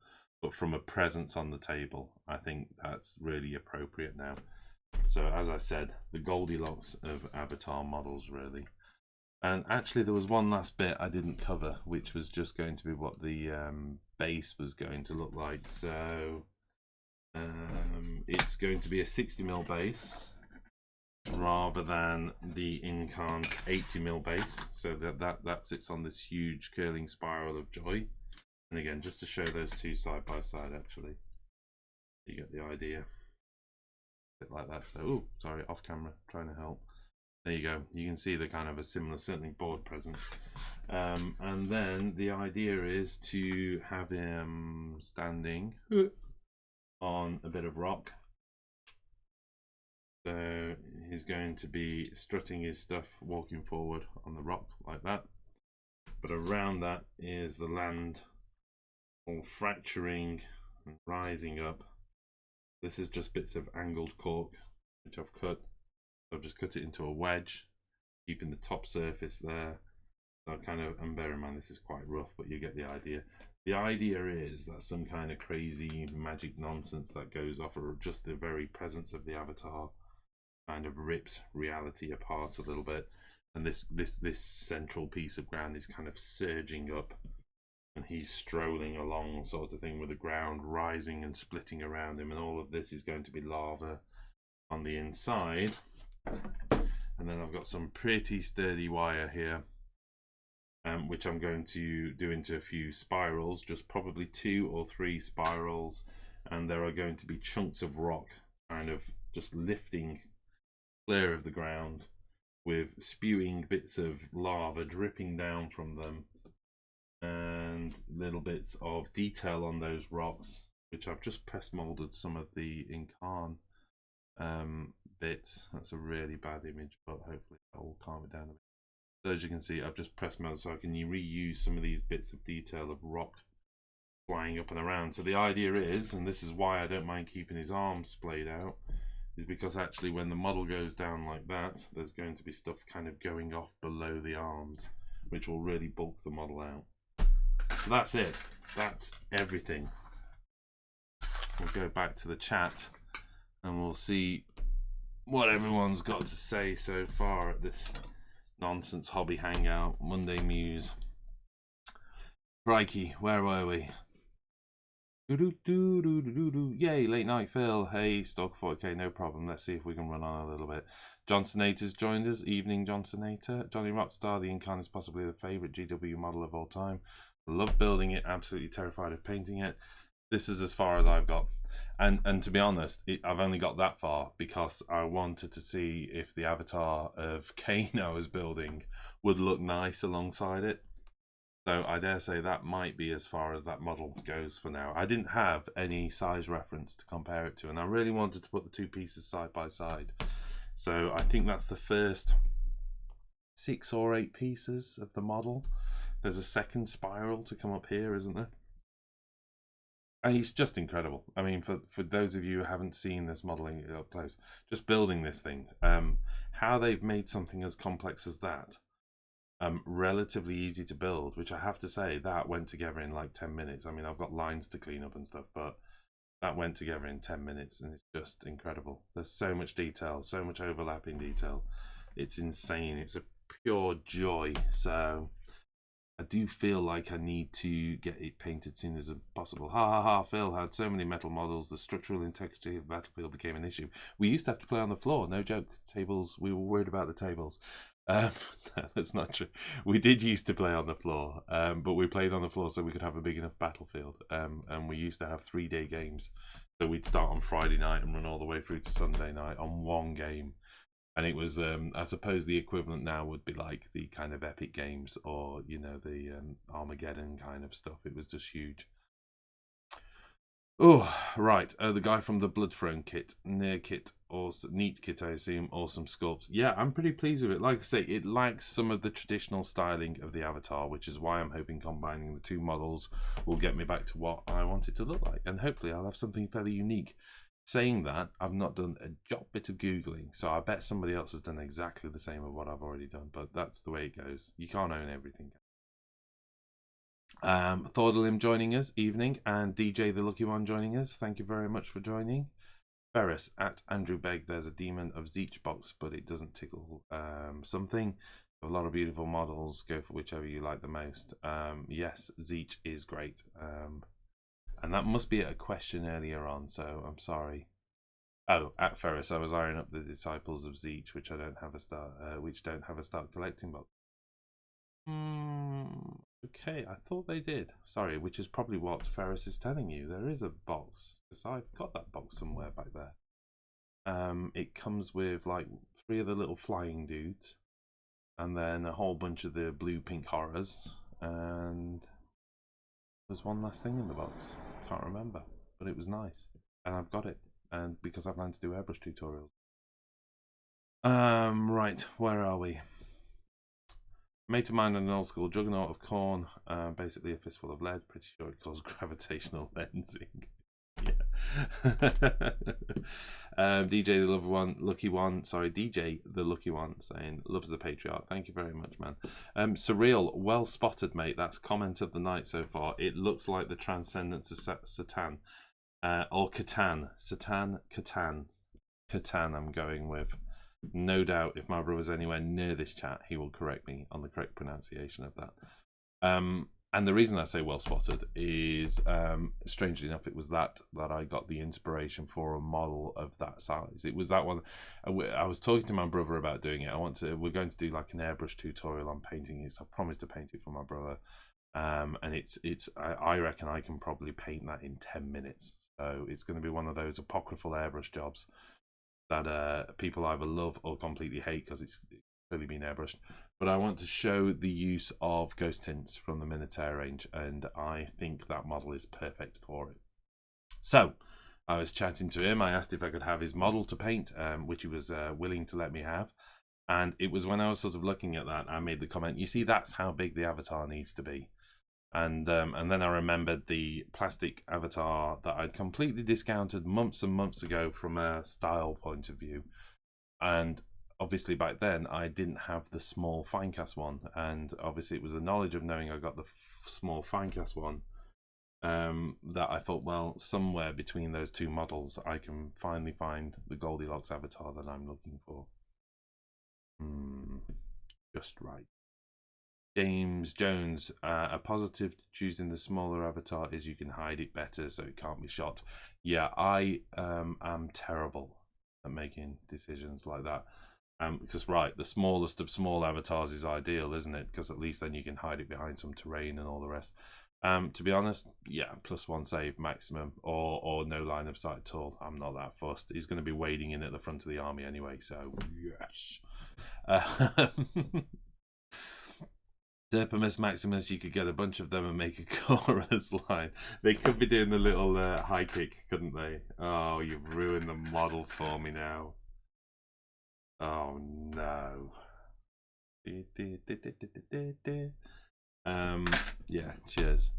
but from a presence on the table, I think that's really appropriate now. So as I said, the Goldilocks of Avatar models, really. And actually there was one last bit I didn't cover, which was just going to be what the base was going to look like. So it's going to be a 60mm base, rather than the Incarn's 80mm base, so that sits on this huge curling spiral of joy. And again, just to show those two side by side, actually, you get the idea. A bit like that. So, oh, sorry, off camera, trying to help. There you go. You can see the kind of a similar, certainly board presence. And then the idea is to have him standing on a bit of rock. So he's going to be strutting his stuff, walking forward on the rock like that. But around that is the land all fracturing and rising up. This is just bits of angled cork, which I've cut. So I've just cut it into a wedge, keeping the top surface there. So and bear in mind this is quite rough, but you get the idea. The idea is that some kind of crazy magic nonsense that goes off, or just the very presence of the Avatar, kind of rips reality apart a little bit, and this central piece of ground is kind of surging up, and he's strolling along, sort of thing, with the ground rising and splitting around him, and all of this is going to be lava on the inside. And then I've got some pretty sturdy wire here which I'm going to do into a few spirals, just probably 2 or 3 spirals, and there are going to be chunks of rock kind of just lifting clear of the ground with spewing bits of lava dripping down from them and little bits of detail on those rocks, which I've just press molded some of the Incarn bits. That's a really bad image, but hopefully that will calm it down a bit. So as you can see, I've just press molded so I can reuse some of these bits of detail of rock flying up and around. So the idea is, and this is why I don't mind keeping his arms splayed out, is because actually when the model goes down like that, there's going to be stuff kind of going off below the arms, which will really bulk the model out. So that's it. That's everything. We'll go back to the chat and we'll see what everyone's got to say so far at this nonsense hobby hangout, Monday Muse. Crikey, where were we? Yay, late night Phil. Hey, Stock 4K, no problem. Let's see if we can run on a little bit. Johnsonator's joined us. Evening, Johnsonator. Johnny Rockstar, the Incarn is possibly the favourite GW model of all time. Love building it, absolutely terrified of painting it. This is as far as I've got. And to be honest, I've only got that far because I wanted to see if the avatar of Khaine I was building would look nice alongside it. So I dare say that might be as far as that model goes for now. I didn't have any size reference to compare it to, and I really wanted to put the 2 pieces side by side. So I think that's the first 6 or 8 pieces of the model. There's a second spiral to come up here, isn't there? And he's just incredible. I mean, for those of you who haven't seen this modeling up close, just building this thing, how they've made something as complex as that relatively easy to build, which I have to say that went together in like 10 minutes. I mean, I've got lines to clean up and stuff, but that went together in 10 minutes and it's just incredible. There's so much detail, so much overlapping detail. It's insane. It's a pure joy. So I do feel like I need to get it painted as soon as possible. Ha ha ha, Phil had so many metal models, the structural integrity of Battlefield became an issue. We used to have to play on the floor, no joke. Tables, we were worried about the tables. That's not true. We did used to play on the floor, but we played on the floor so we could have a big enough battlefield. And we used to have 3-day games. So we'd start on Friday night and run all the way through to Sunday night on one game. And it was, I suppose the equivalent now would be like the kind of Epic Games or, you know, the Armageddon kind of stuff. It was just huge. Oh, right. The guy from the Blood Throne kit, near kit, or neat kit, I assume, awesome sculpts. Yeah, I'm pretty pleased with it. Like I say, it likes some of the traditional styling of the avatar, which is why I'm hoping combining the 2 models will get me back to what I want it to look like. And hopefully I'll have something fairly unique. Saying that, I've not done a jot bit of Googling, so I bet somebody else has done exactly the same of what I've already done, but that's the way it goes. You can't own everything. Thordalim joining us, evening, and DJ the Lucky One joining us. Thank you very much for joining. Ferris at Andrew Begg. There's a Demon of Zeech box, but it doesn't tickle something. A lot of beautiful models. Go for whichever you like the most. Yes, Zeech is great. And that must be a question earlier on, so I'm sorry. Oh, at Ferris, I was eyeing up the Disciples of Zeech, which don't have a start collecting box. Okay, I thought they did. Sorry, which is probably what Ferris is telling you. There is a box, because I've got that box somewhere back there. It comes with like 3 of the little flying dudes, and then a whole bunch of the blue pink horrors, and there's one last thing in the box. Can't remember, but it was nice, and I've got it, and because I plan to do airbrush tutorials. Right, where are we? Mate of mine and an old school juggernaut of corn, basically a fistful of lead. Pretty sure it calls gravitational lensing. Yeah. DJ the lucky one, sorry, DJ the lucky one saying loves the patriarch. Thank you very much, man. Surreal, well spotted, mate. That's comment of the night so far. It looks like the Transcendence of Satan, or Catan. Catan. I'm going with. No doubt, if my brother's anywhere near this chat, he will correct me on the correct pronunciation of that. And the reason I say well spotted is, strangely enough, it was that I got the inspiration for a model of that size. It was that one. I was talking to my brother about doing it. We're going to do like an airbrush tutorial on painting it. So I've promised to paint it for my brother. And I reckon I can probably paint that in 10 minutes. So it's going to be one of those apocryphal airbrush jobs that people either love or completely hate because it's clearly been airbrushed. But I want to show the use of ghost tints from the Minotaur range, and I think that model is perfect for it. So I was chatting to him. I asked if I could have his model to paint, which he was willing to let me have. And it was when I was sort of looking at that, I made the comment, you see, that's how big the avatar needs to be. And then I remembered the plastic avatar that I'd completely discounted months and months ago from a style point of view. And obviously back then I didn't have the small finecast one, and obviously it was the knowledge of knowing I got the small finecast one that I thought, well, somewhere between those two models I can finally find the Goldilocks avatar that I'm looking for. Just right. James Jones, a positive to choosing the smaller avatar is you can hide it better so it can't be shot. Yeah, I am terrible at making decisions like that. Because the smallest of small avatars is ideal, isn't it? Because at least then you can hide it behind some terrain and all the rest. To be honest, yeah, +1 save maximum, or no line of sight at all. I'm not that fussed. He's going to be wading in at the front of the army anyway, so yes. Derpimus Maximus, you could get a bunch of them and make a chorus line. They could be doing the little high kick, couldn't they? Oh, you've ruined the model for me now. Oh no. Yeah, cheers.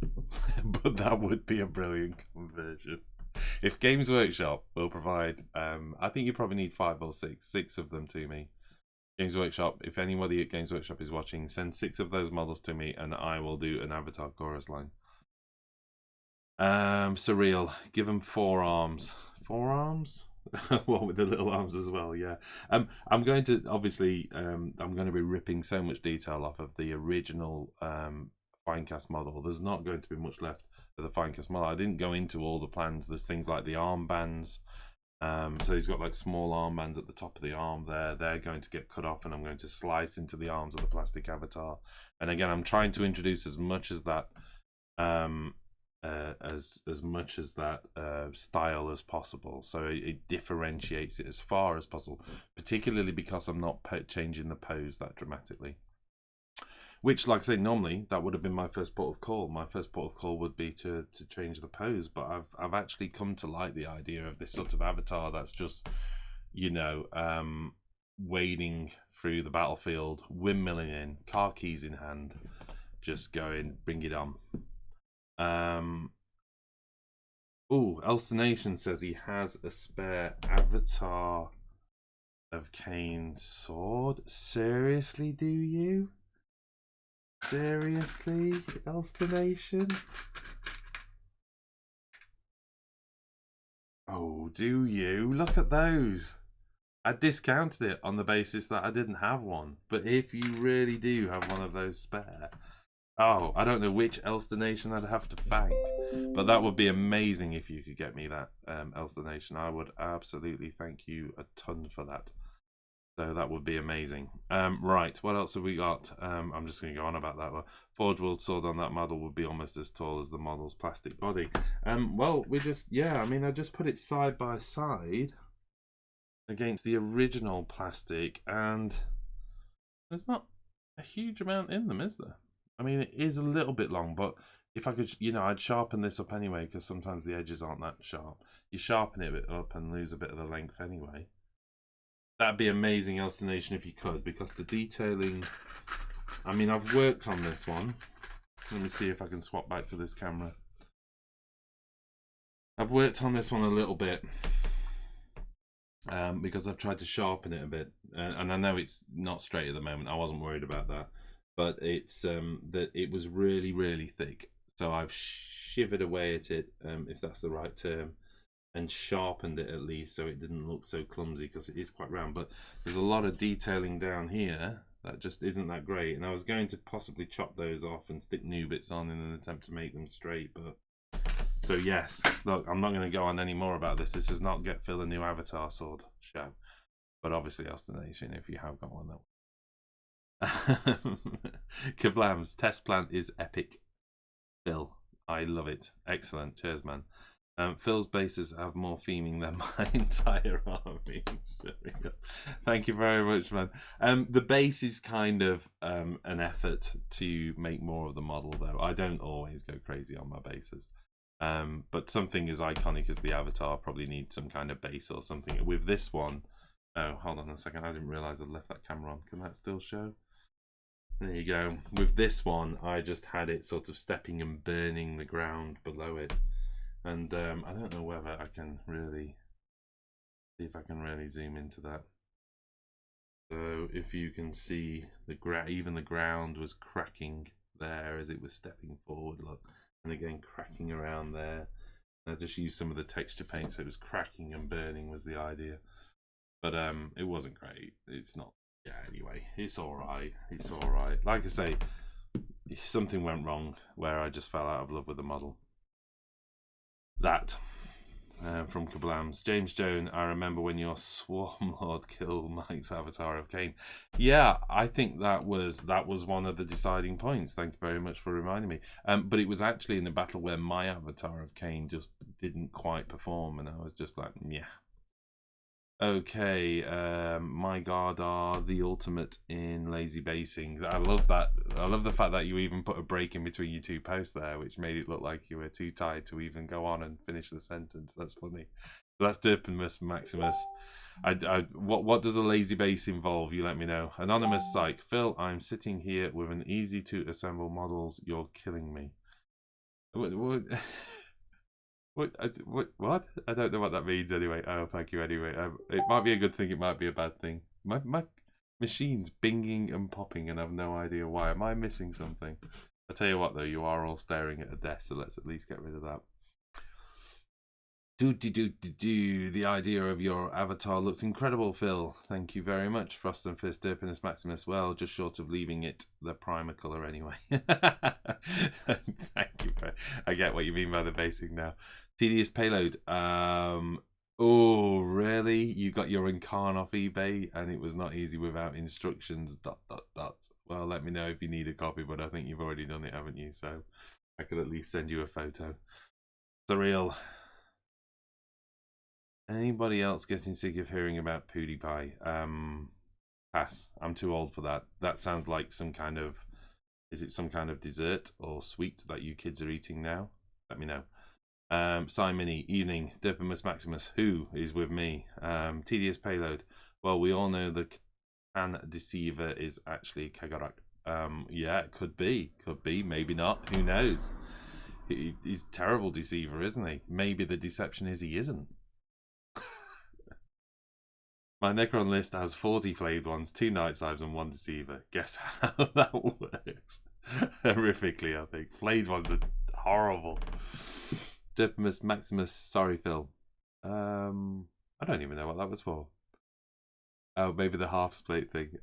But that would be a brilliant conversion. If Games Workshop will provide, I think you probably need 5 or 6 of them to me. Games Workshop, if anybody at Games Workshop is watching, send 6 of those models to me and I will do an avatar chorus line. Surreal, give them 4 arms. 4 arms? What, with the little arms as well? Yeah. I'm going to obviously I'm going to be ripping so much detail off of the original finecast model. There's not going to be much left of the finecast model. I didn't go into all the plans. There's things like the armbands. So he's got like small armbands at the top of the arm there. They're going to get cut off, and I'm going to slice into the arms of the plastic avatar. And again, I'm trying to introduce as much as that style as possible, so it differentiates it as far as possible, particularly because I'm not changing the pose that dramatically, which, like I say, normally that would have been my first port of call. My first port of call would be to change the pose, but I've actually come to like the idea of this sort of avatar that's just, you know, wading through the battlefield, windmilling in, car keys in hand, just going, bring it on. Elster Nation says he has a spare avatar of Khaine's sword. Seriously, do you? Seriously, Elster Nation? Oh, do you? Look at those. I discounted it on the basis that I didn't have one. But if you really do have one of those spare, oh, I don't know which Elster Nation I'd have to thank, but that would be amazing if you could get me that, Elster Nation. I would absolutely thank you a ton for that. So that would be amazing. Right, what else have we got? I'm just going to go on about that one. Forge World Sword on that model would be almost as tall as the model's plastic body. Well, I just put it side by side against the original plastic, and there's not a huge amount in them, is there? I mean, it is a little bit long, but if I could, I'd sharpen this up anyway, because sometimes the edges aren't that sharp. You sharpen it a bit up and lose a bit of the length anyway. That'd be amazing, Elster Nation, if you could, because the detailing, I mean, I've worked on this one. Let me see if I can swap back to this camera. I've worked on this one a little bit, because I've tried to sharpen it a bit, and I know it's not straight at the moment. I wasn't worried about that, but it's that it was really, really thick. So I've shivered away at it, if that's the right term, and sharpened it at least so it didn't look so clumsy, because it is quite round. But there's a lot of detailing down here That just isn't that great. And I was going to possibly chop those off and stick new bits on in an attempt to make them straight, but so yes, look, I'm not going to go on any more about this. This does not get Phil a new Avatar sword show, but obviously Ostination, if you have got one, that Kablam's test plant is epic. Phil, I love it. Excellent. Cheers, man. Phil's bases have more theming than my entire army. Thank you very much, man. The base is kind of an effort to make more of the model, though. I don't always go crazy on my bases. But something as iconic as the Avatar probably needs some kind of base or something. With this one, oh, hold on a second. I didn't realise I'd left that camera on. Can that still show? There you go. With this one, I just had it sort of stepping and burning the ground below it. And I don't know whether I can really see if I can really zoom into that. So if you can see even the ground was cracking there as it was stepping forward, look, and again cracking around there. I just used some of the texture paint, so it was cracking and burning was the idea. But it wasn't great. It's not. Yeah. Anyway, it's all right. It's all right. Like I say, something went wrong where I just fell out of love with the model. That. From Kablams. James Jones, I remember when your Swarm Lord killed Mike's Avatar of Khaine. Yeah, I think that was one of the deciding points. Thank you very much for reminding me. But it was actually in the battle where my Avatar of Khaine just didn't quite perform, and I was just like, yeah. Okay, my God are the ultimate in lazy basing. I love that. I love the fact that you even put a break in between your two posts there, which made it look like you were too tired to even go on and finish the sentence. That's funny. So that's Derpimus Maximus. What does a lazy base involve? You let me know. Anonymous Psych. Phil, I'm sitting here with an easy to assemble models. You're killing me. What? What? I don't know what that means anyway. Oh, thank you anyway. It might be a good thing, it might be a bad thing. My machine's binging and popping and I've no idea why. Am I missing something? I tell you what though, you are all staring at a desk, so let's at least get rid of that. The idea of your avatar looks incredible, Phil. Thank you very much. Frost and Fist, Derpinus Maximus. Well, just short of leaving it the primer colour anyway. Thank you. I get what you mean by the basic now. Tedious payload. Oh, really? You got your Incarn off eBay and it was not easy without instructions. ... Well, let me know if you need a copy, but I think you've already done it, haven't you? So I could at least send you a photo. Surreal. Anybody else getting sick of hearing about PewDiePie? Pass. I'm too old for that. That sounds like some kind of... Is it some kind of dessert or sweet that you kids are eating now? Let me know. Simony, evening. Derpimus Maximus, who is with me? Tedious payload. Well, we all know the Khan Deceiver is actually Kagarak. Yeah, it could be. Could be. Maybe not. Who knows? He's a terrible deceiver, isn't he? Maybe the deception is he isn't. My Necron list has 40 flayed ones, 2 Night Sives and 1 Deceiver. Guess how that works? Horrifically, I think. Flayed ones are horrible. Derpimus Maximus, sorry Phil. I don't even know what that was for. Oh, maybe the half split thing.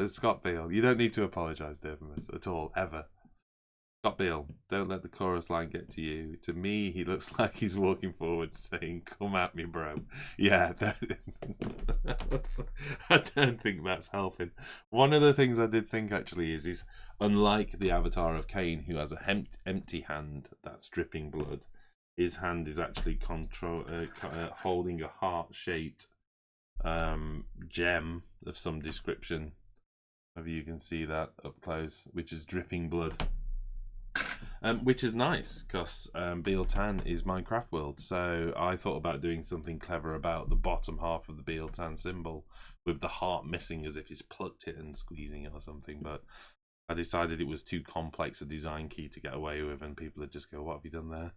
Scott Beale, you don't need to apologise, Derpimus, at all, ever. Scott Beale, don't let the chorus line get to you. To me, he looks like he's walking forward saying, come at me, bro. Yeah, I don't think that's helping. One of the things I did think, actually, is unlike the Avatar of Khaine, who has an empty hand that's dripping blood, his hand is actually holding a heart-shaped gem of some description. Maybe you can see that up close, which is dripping blood. Which is nice because Beal Tan is Minecraft world, so I thought about doing something clever about the bottom half of the Beal Tan symbol with the heart missing as if he's plucked it and squeezing it or something, but I decided it was too complex a design key to get away with and people would just go, what have you done there?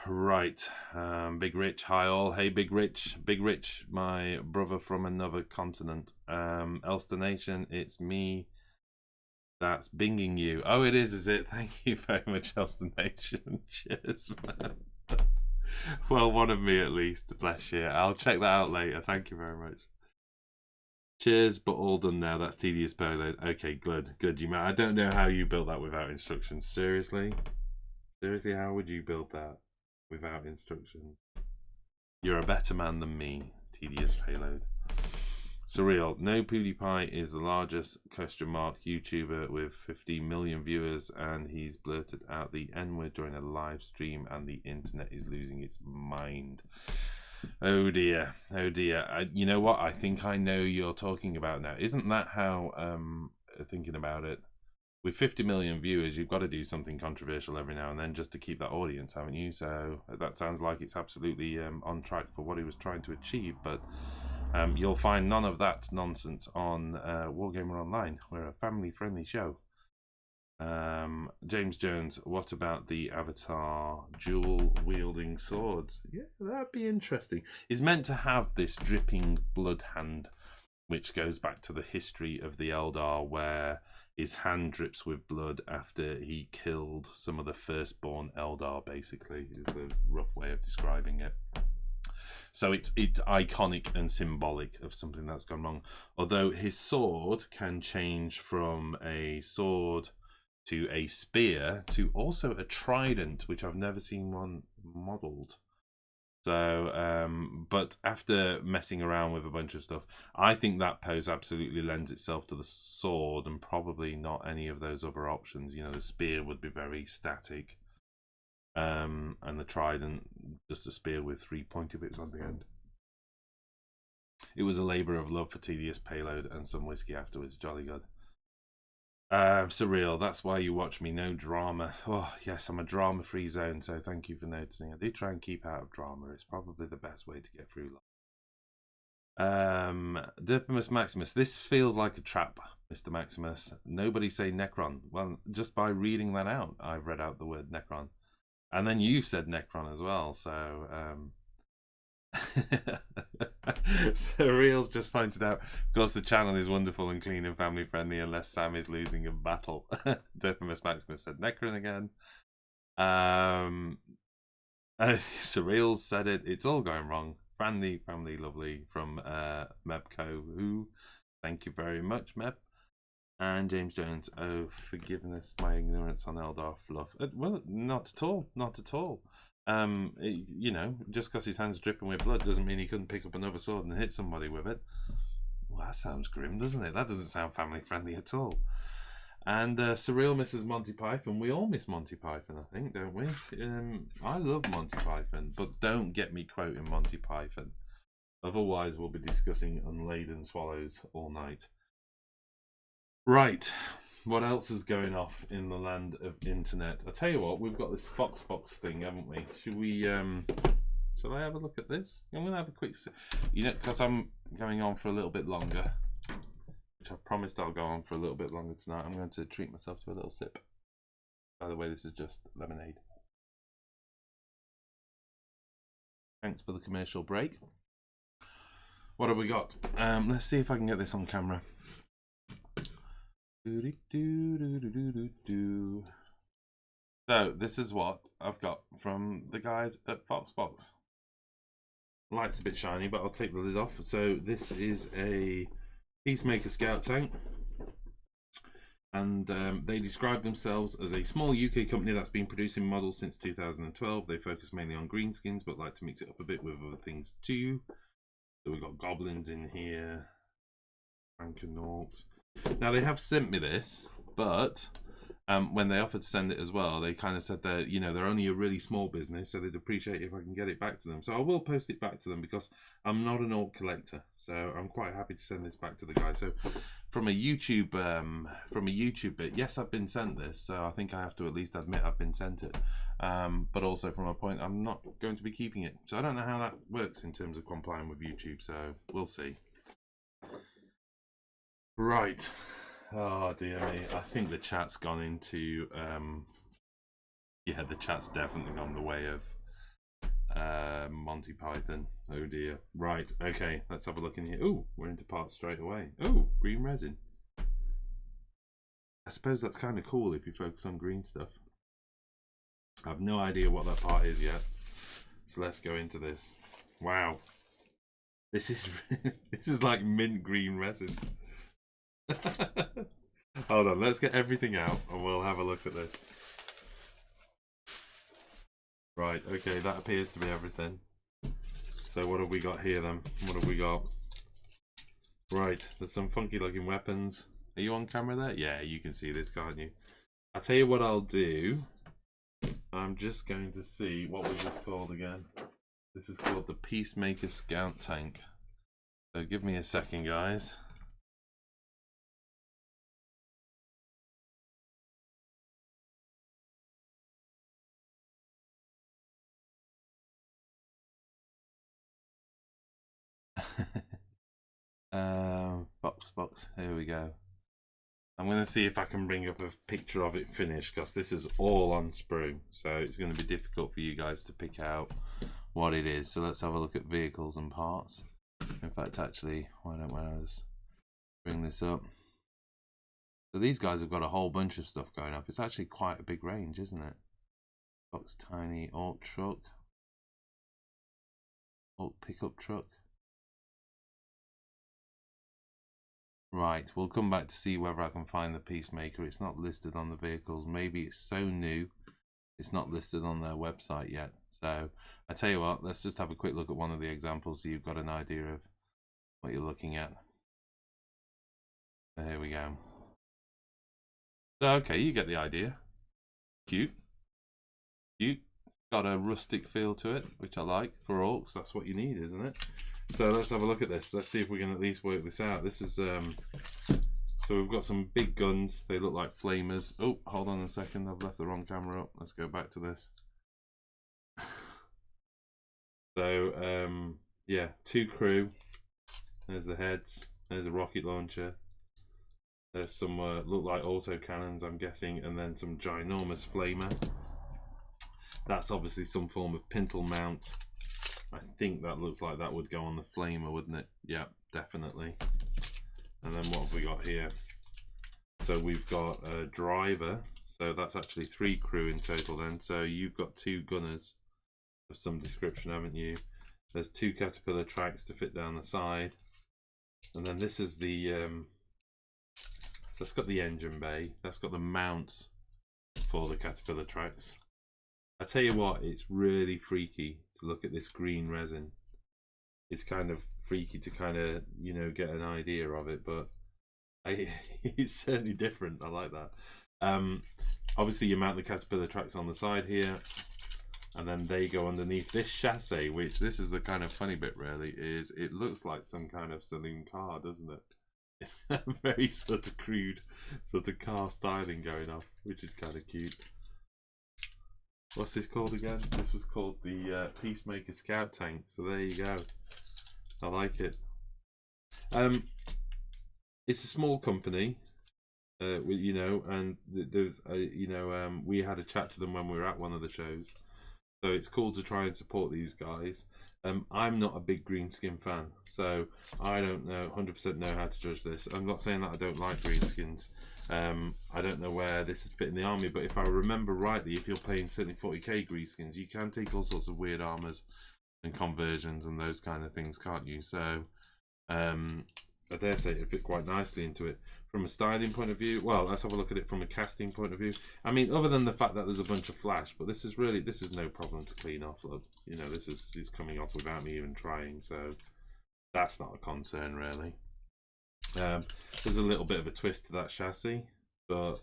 Right. Big Rich, hi all. Hey Big Rich, my brother from another continent. Elster Nation, it's me that's binging you. Oh, it is it? Thank you very much, Elster Nation. Cheers, man. Well, one of me at least. Bless you. I'll check that out later. Thank you very much. Cheers, but all done now. That's tedious payload. Okay, good. Good. I don't know how you built that without instructions. Seriously? Seriously, how would you build that without instructions? You're a better man than me. Tedious payload. Surreal. No PewDiePie is the largest question mark YouTuber with 50 million viewers, and he's blurted out the N-word during a live stream, and the internet is losing its mind. Oh dear, oh dear. You know what? I think I know you're talking about now. Isn't that how, thinking about it, with 50 million viewers, you've got to do something controversial every now and then just to keep that audience, haven't you? So that sounds like it's absolutely on track for what he was trying to achieve, but you'll find none of that nonsense on Wargamer Online. We're a family-friendly show. James Jones, what about the Avatar dual-wielding swords? Yeah, that'd be interesting. He's meant to have this dripping blood hand, which goes back to the history of the Eldar, where his hand drips with blood after he killed some of the firstborn Eldar, basically, is the rough way of describing it. So it's iconic and symbolic of something that's gone wrong. Although his sword can change from a sword to a spear to also a trident, which I've never seen one modelled. So, but after messing around with a bunch of stuff, I think that pose absolutely lends itself to the sword and probably not any of those other options. You know, the spear would be very static. And the trident, just a spear with 3 pointy bits on the end. It was a labour of love for tedious payload and some whiskey afterwards. Jolly good. Surreal, that's why you watch me. No drama. Oh yes, I'm a drama-free zone, so thank you for noticing. I do try and keep out of drama. It's probably the best way to get through life. Derpimus Maximus, this feels like a trap, Mr. Maximus. Nobody say Necron. Well, just by reading that out, I've read out the word Necron. And then you said Necron as well, so so Reels just pointed out, of course the channel is wonderful and clean and family friendly unless Sam is losing a battle. Derpimus Maximus said Necron again. Surreals said it. It's all going wrong. Family lovely from Mebco, who thank you very much, Meb. And James Jones, oh, forgiveness, my ignorance on Eldar fluff. Well, not at all, not at all. You know, just because his hand's dripping with blood doesn't mean he couldn't pick up another sword and hit somebody with it. Well, that sounds grim, doesn't it? That doesn't sound family friendly at all. And Surreal misses Monty Python. We all miss Monty Python, I think, don't we? I love Monty Python, but don't get me quoting Monty Python. Otherwise, we'll be discussing unladen swallows all night. Right, what else is going off in the land of internet? I tell you what, we've got this Foxbox thing, haven't we? Should we, shall I have a look at this? I'm going to have a quick, you know, because I'm going on for a little bit longer, which I've promised I'll go on for a little bit longer tonight. I'm going to treat myself to a little sip. By the way, this is just lemonade. Thanks for the commercial break. What have we got? Let's see if I can get this on camera. So this is what I've got from the guys at Foxbox. Light's a bit shiny, but I'll take the lid off. So this is a Peacemaker Scout tank, and they describe themselves as a small UK company that's been producing models since 2012. They focus mainly on greenskins, but like to mix it up a bit with other things too. So we've got goblins in here, Frankenauts. Now they have sent me this, but when they offered to send it as well, they kind of said that, you know, they're only a really small business, so they'd appreciate if I can get it back to them. So I will post it back to them because I'm not an alt collector, so I'm quite happy to send this back to the guy. So from a YouTube bit, yes, I've been sent this, so I think I have to at least admit I've been sent it. But also from a point, I'm not going to be keeping it, so I don't know how that works in terms of complying with YouTube. So we'll see. Right. Oh dear me. I think the chat's gone into yeah, the chat's definitely gone the way of Monty Python. Oh dear. Right, okay, let's have a look in here. Oh, we're into parts straight away. Oh, green resin. I suppose that's kind of cool if you focus on green stuff. I have no idea what that part is yet. So let's go into this. Wow. This is this is like mint green resin. Hold on, let's get everything out and we'll have a look at this. Right, okay, that appears to be everything. So what have we got here then? What have we got? Right, there's some funky looking weapons. Are you on camera there? Yeah, you can see this, can't you? I'll tell you what I'll do. I'm just going to see, what was this called again? This is called the Peacemaker Scout Tank. So give me a second, guys. Foxbox, here we go. I'm going to see if I can bring up a picture of it finished, because this is all on sprue, so it's going to be difficult for you guys to pick out what it is. So let's have a look at vehicles and parts. In fact, actually, why don't I just bring this up? So these guys have got a whole bunch of stuff going up. It's actually quite a big range, isn't it? Fox tiny alt truck, alt pickup truck. Right, we'll come back to see whether I can find the Peacemaker. It's not listed on the vehicles. Maybe it's so new it's not listed on their website yet. So I tell you what, let's just have a quick look at one of the examples so you've got an idea of what you're looking at. So here we go. So, okay, you get the idea. Cute. Cute. Got a rustic feel to it, which I like for orcs. That's what you need, isn't it? So let's have a look at this. Let's see if we can at least work this out. This is so we've got some big guns. They look like flamers. Oh, hold on a second. I've left the wrong camera up. Let's go back to this. So yeah, 2 crew. There's the heads. There's a rocket launcher. There's some look like auto cannons, I'm guessing, and then some ginormous flamer. That's obviously some form of pintle mount. I think that looks like that would go on the flamer, wouldn't it? Yeah, definitely. And then what have we got here? So we've got a driver. So that's actually 3 crew in total then. So you've got 2 gunners of some description, haven't you? There's 2 caterpillar tracks to fit down the side. And then this is the that's got the engine bay. That's got the mounts for the caterpillar tracks. I tell you what, it's really freaky to look at this green resin. It's kind of freaky to kind of, you know, get an idea of it, but it's certainly different. I like that. Obviously you mount the caterpillar tracks on the side here, and then they go underneath this chassis, which this is the kind of funny bit really, is it looks like some kind of saloon car, doesn't it? It's a very sort of crude sort of car styling going off, which is kind of cute. What's this called again? This was called the Peacemaker Scout Tank. So there you go. I like it. It's a small company, you know, and you know, we had a chat to them when we were at one of the shows. So it's cool to try and support these guys. I'm not a big green skin fan, so I don't know 100% know how to judge this. I'm not saying that I don't like green skins. I don't know where this would fit in the army, but if I remember rightly, if you're playing certainly 40k green skins, you can take all sorts of weird armors and conversions and those kind of things, can't you? So I dare say it fit quite nicely into it. From a styling point of view, well, let's have a look at it from a casting point of view. I mean, other than the fact that there's a bunch of flash, but this is no problem to clean off. You know, this is coming off without me even trying, so that's not a concern really. There's a little bit of a twist to that chassis, but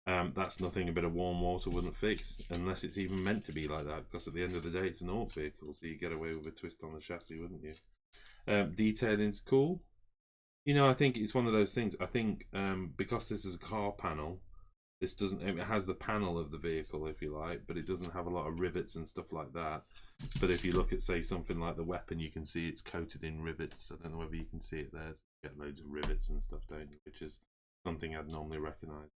that's nothing a bit of warm water wouldn't fix, unless it's even meant to be like that, because at the end of the day it's an orc vehicle, so you get away with a twist on the chassis, wouldn't you? Detailing's cool. You know, I think it's one of those things. I think because this is a car panel, this doesn't. It has the panel of the vehicle, if you like, but it doesn't have a lot of rivets and stuff like that. But if you look at, say, something like the weapon, you can see it's coated in rivets. I don't know whether you can see it there. You get loads of rivets and stuff, don't you? Which is something I'd normally recognise.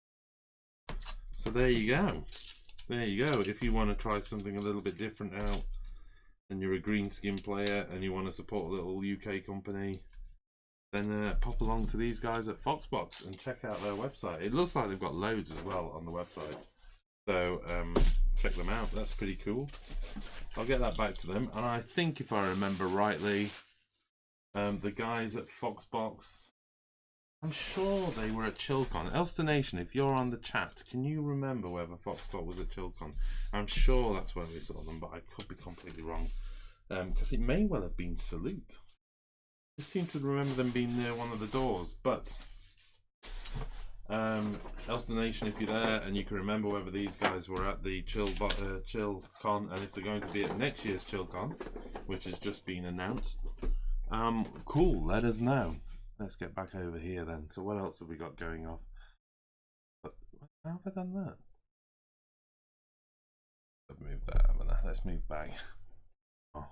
So there you go. There you go. If you want to try something a little bit different out, and you're a green skin player and you want to support a little UK company, then pop along to these guys at Foxbox and check out their website. It looks like they've got loads as well on the website. So check them out. That's pretty cool. I'll get that back to them. And I think, if I remember rightly, the guys at Foxbox, I'm sure they were at ChillCon. Elster Nation, if you're on the chat, can you remember whether Foxbox was at ChillCon? I'm sure that's where we saw them, but I could be completely wrong. Because it may well have been Salute. I just seem to remember them being near one of the doors, but Elster Nation, if you're there and you can remember whether these guys were at the ChillCon, and if they're going to be at next year's ChillCon, which has just been announced, cool, let us know. Let's get back over here then. So what else have we got going off? But how have I done that? I've moved that, haven't I? Let's move back. Oh,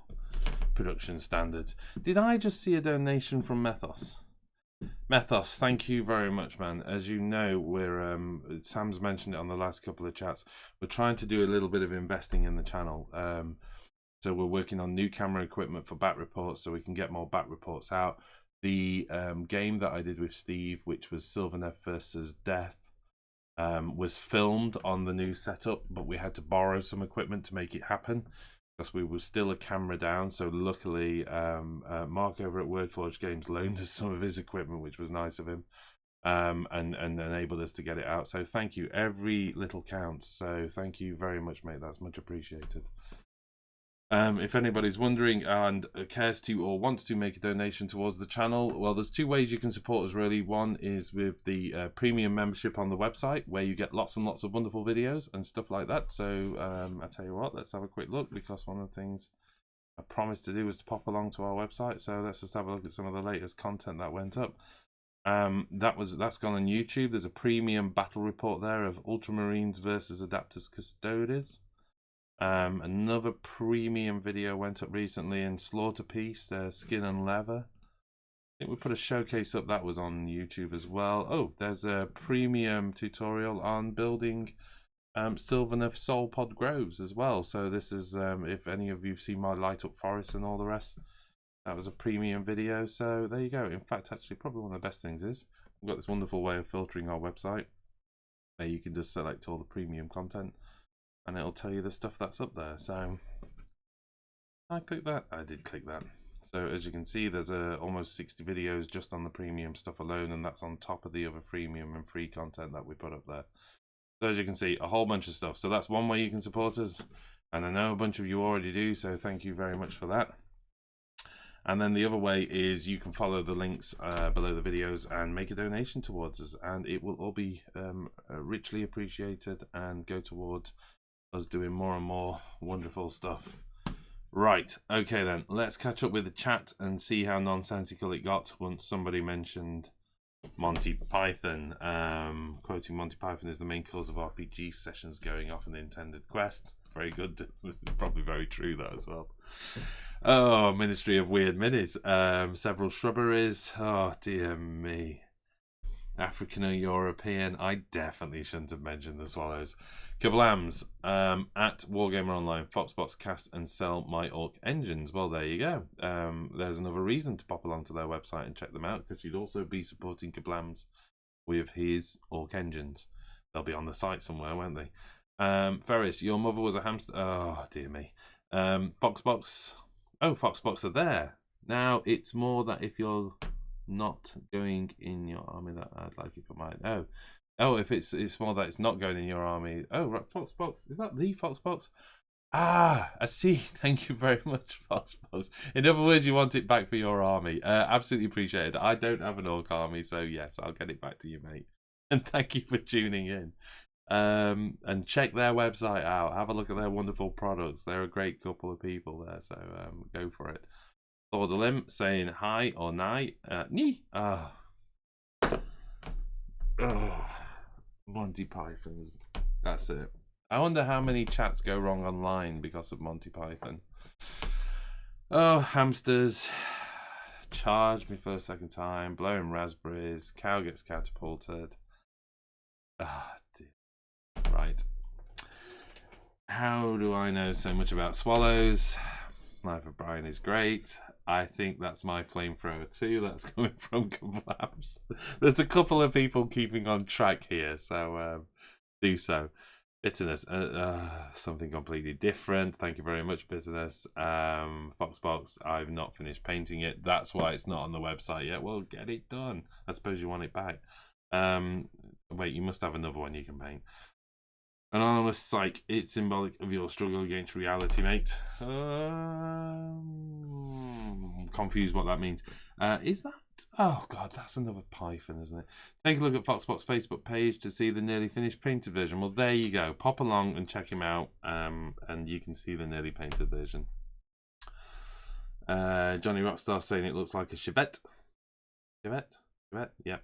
production standards. Did I just see a donation from Methos? Methos, thank you very much, man. As you know, we're Sam's mentioned it on the last couple of chats. We're trying to do a little bit of investing in the channel. So we're working on new camera equipment for bat reports so we can get more bat reports out. The game that I did with Steve, which was Sylvaneth versus Death, was filmed on the new setup, but we had to borrow some equipment to make it happen because we were still a camera down. So luckily, Mark over at Wordforge Games loaned us some of his equipment, which was nice of him, and enabled us to get it out. So thank you. Every little counts. So thank you very much, mate. That's much appreciated. If anybody's wondering and cares to or wants to make a donation towards the channel, well, there's two ways you can support us really. One is with the premium membership on the website, where you get lots and lots of wonderful videos and stuff like that. So I tell you what, let's have a quick look, because one of the things I promised to do was to pop along to our website. So let's just have a look at some of the latest content that went up. That's gone on YouTube. There's a premium battle report there of Ultramarines versus Adapters Custodes. Another premium video went up recently in Slaughter Piece, Skin and Leather. I think we put a showcase up that was on YouTube as well. Oh, there's a premium tutorial on building Sylvaneth Soul Pod Groves as well. So this is, if any of you've seen my Light Up Forest and all the rest, that was a premium video. So there you go. In fact, actually, probably one of the best things is we've got this wonderful way of filtering our website where you can just select all the premium content, and it'll tell you the stuff that's up there. So I clicked that. I did click that. So as you can see, there's almost 60 videos just on the premium stuff alone, and that's on top of the other premium and free content that we put up there. So as you can see, a whole bunch of stuff. So that's one way you can support us, and I know a bunch of you already do, so thank you very much for that. And then the other way is you can follow the links below the videos and make a donation towards us, and it will all be richly appreciated and go towards us doing more and more wonderful stuff. Right, okay then, let's catch up with the chat and see how nonsensical it got once somebody mentioned Monty Python. Quoting Monty Python is the main cause of RPG sessions going off an intended quest. Very good. This is probably very true, that as well. Oh, Ministry of Weird Minis. Several shrubberies. Oh, dear me. African or European. I definitely shouldn't have mentioned the swallows. Kablams. At Wargamer Online, Foxbox cast and sell my orc engines. Well, there you go. There's another reason to pop along to their website and check them out, because you'd also be supporting Kablams with his orc engines. They'll be on the site somewhere, won't they? Ferris, your mother was a hamster. Oh, dear me. Foxbox. Oh, Foxbox are there. Now, it's more that if you're not going in your army, that I'd like it for mine. Oh, if it's more that it's not going in your army. Oh, right, Foxbox. Is that the Foxbox? Ah, I see. Thank you very much, Foxbox. In other words, you want it back for your army. Absolutely appreciate it. I don't have an orc army, so yes, I'll get it back to you, mate. And thank you for tuning in. And check their website out. Have a look at their wonderful products. They're a great couple of people there, so go for it. Thor the Limp saying hi or night. Nee. Oh, Monty Python's. That's it. I wonder how many chats go wrong online because of Monty Python. Oh, hamsters. Charge me for a second time. Blowing raspberries. Cow gets catapulted. Ah, dear. Right. How do I know so much about swallows? Life of Brian is great. I think that's my flamethrower too. That's coming from Kablams. There's a couple of people keeping on track here, so do so. Bitterness, something completely different. Thank you very much, Bitterness. Foxbox, I've not finished painting it. That's why it's not on the website yet. Well, get it done. I suppose you want it back. Wait, you must have another one you can paint. Anonymous Psych, it's symbolic of your struggle against reality, mate. I'm confused what that means. Is that? Oh god, that's another Python, isn't it? Take a look at Foxbox Facebook page to see the nearly finished painted version. Well, there you go. Pop along and check him out, and you can see the nearly painted version. Johnny Rockstar saying it looks like a Chevette. Chevette? Yep.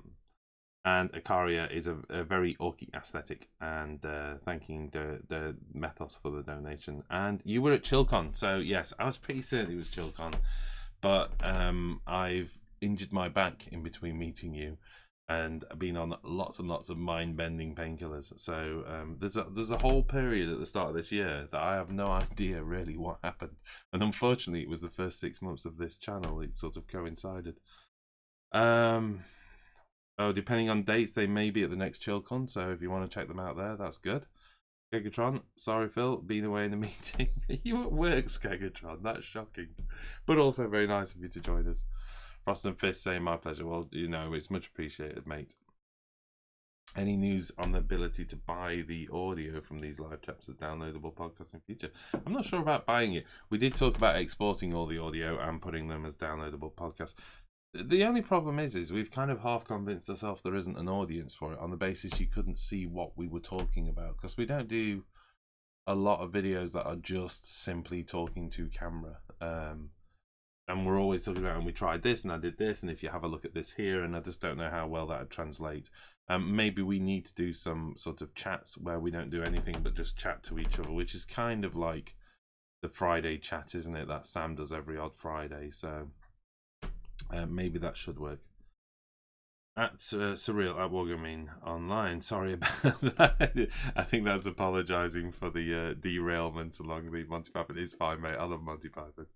And Icaria is a very orky aesthetic, and thanking the Methos for the donation. And you were at ChillCon, so yes, I was pretty certain it was ChillCon, but I've injured my back in between meeting you, and been on lots and lots of mind-bending painkillers. So there's a whole period at the start of this year that I have no idea really what happened, and unfortunately, it was the first 6 months of this channel. It sort of coincided. Oh, depending on dates, they may be at the next ChillCon, so if you want to check them out there, that's good. Skegatron, sorry Phil, been away in a meeting. You at work, Skegatron, that's shocking. But also very nice of you to join us. Frost and Fist saying my pleasure. Well, you know, it's much appreciated, mate. Any news on the ability to buy the audio from these live chats as downloadable podcasts in future? I'm not sure about buying it. We did talk about exporting all the audio and putting them as downloadable podcasts. The only problem is we've kind of half convinced ourselves there isn't an audience for it on the basis you couldn't see what we were talking about, because we don't do a lot of videos that are just simply talking to camera. And we're always talking about, and we tried this and I did this, and if you have a look at this here, and I just don't know how well that would translate. Maybe we need to do some sort of chats where we don't do anything but just chat to each other, which is kind of like the Friday chat, isn't it, that Sam does every odd Friday. So maybe that should work. At Surreal at Wargaming Online. Sorry about that. I think that's apologising for the derailment along the Monty Python. It's fine, mate. I love Monty Python.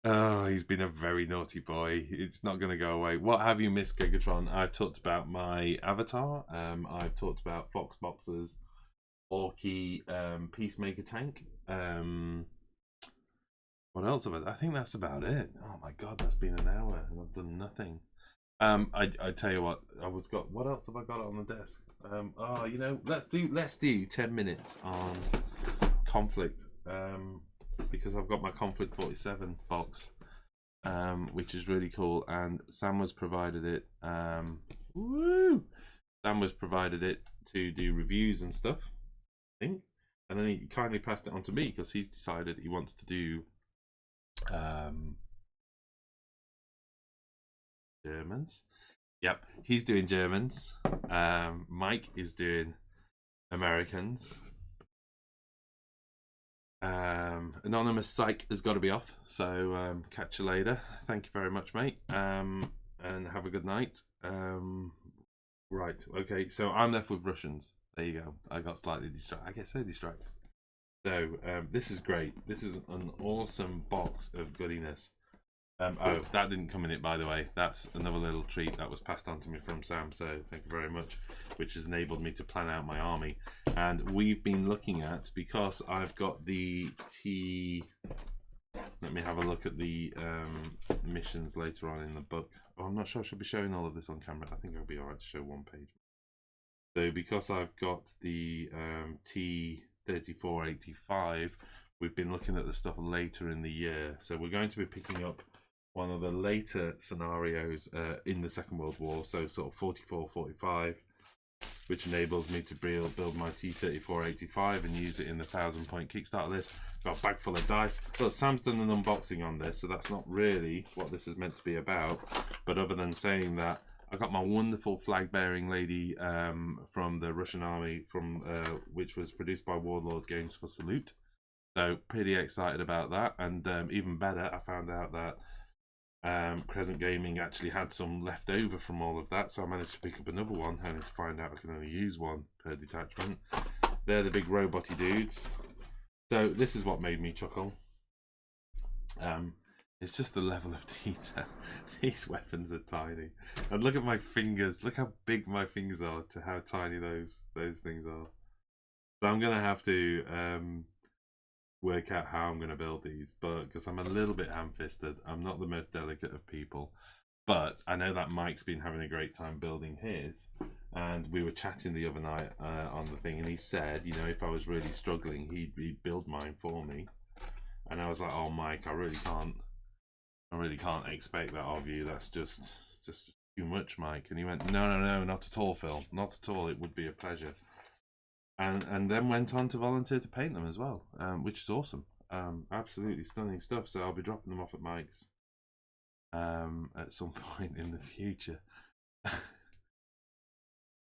Oh, he's been a very naughty boy. It's not going to go away. What have you missed, Gigatron? I've talked about my avatar. I've talked about Foxbox's Orky Peacemaker tank. What else have I think that's about it. Oh my god, that's been an hour and I've done nothing. I tell you what, what else have I got on the desk? Oh, you know, let's do 10 minutes on conflict. Because I've got my Conflict 47 box, which is really cool, and Sam was provided it. Sam was provided it to do reviews and stuff, I think, and then he kindly passed it on to me because he's decided he wants to do Germans. Yep, he's doing Germans. Mike is doing Americans. Anonymous Psych has got to be off, so catch you later. Thank you very much, mate, and have a good night. Right, okay, so I'm left with Russians. There you go. I got slightly distracted. I get so distracted. So this is great. This is an awesome box of goodiness. Oh, that didn't come in it, by the way. That's another little treat that was passed on to me from Sam, so thank you very much, which has enabled me to plan out my army. And we've been looking at, because I've got the let me have a look at the missions later on in the book. Oh, I'm not sure I should be showing all of this on camera. I think I'll be alright to show one page. So because I've got the T3485, we've been looking at the stuff later in the year. So we're going to be picking up one of the later scenarios in the Second World War, so sort of 44, 45, which enables me to build my T3485 and use it in the 1,000-point Kickstarter list. Got a bag full of dice. So Sam's done an unboxing on this, so that's not really what this is meant to be about. But other than saying that, I got my wonderful flag-bearing lady from the Russian army, which was produced by Warlord Games for Salute. So pretty excited about that, and even better, I found out that Crescent Gaming actually had some left over from all of that, so I managed to pick up another one, only to find out I can only use one per detachment. They're the big roboty dudes. So this is what made me chuckle. It's just the level of detail. These weapons are tiny, and look at my fingers. Look how big my fingers are to how tiny those things are. So I'm gonna have to work out how I'm gonna build these, but because I'm a little bit ham-fisted, I'm not the most delicate of people. But I know that Mike's been having a great time building his, and we were chatting the other night on the thing, and he said, you know, if I was really struggling, he'd build mine for me. And I was like, oh, Mike, I really can't expect that of you. That's just too much, Mike. And he went, no, not at all, Phil, not at all. It would be a pleasure. And then went on to volunteer to paint them as well, which is awesome. Absolutely stunning stuff. So I'll be dropping them off at Mike's at some point in the future.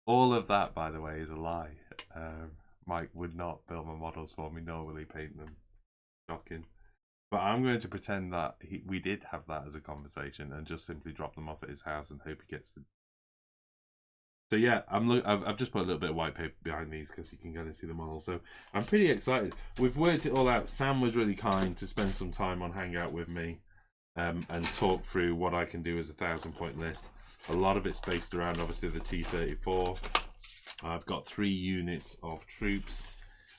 All of that, by the way, is a lie. Mike would not build my models for me, nor will he paint them. Shocking. But I'm going to pretend that we did have that as a conversation and just simply drop them off at his house and hope he gets them. So yeah, I've just put a little bit of white paper behind these because you can kind of see them all. So I'm pretty excited. We've worked it all out. Sam was really kind to spend some time on Hangout with me and talk through what I can do as a 1,000-point list. A lot of it's based around obviously the T-34. I've got 3 units of troops.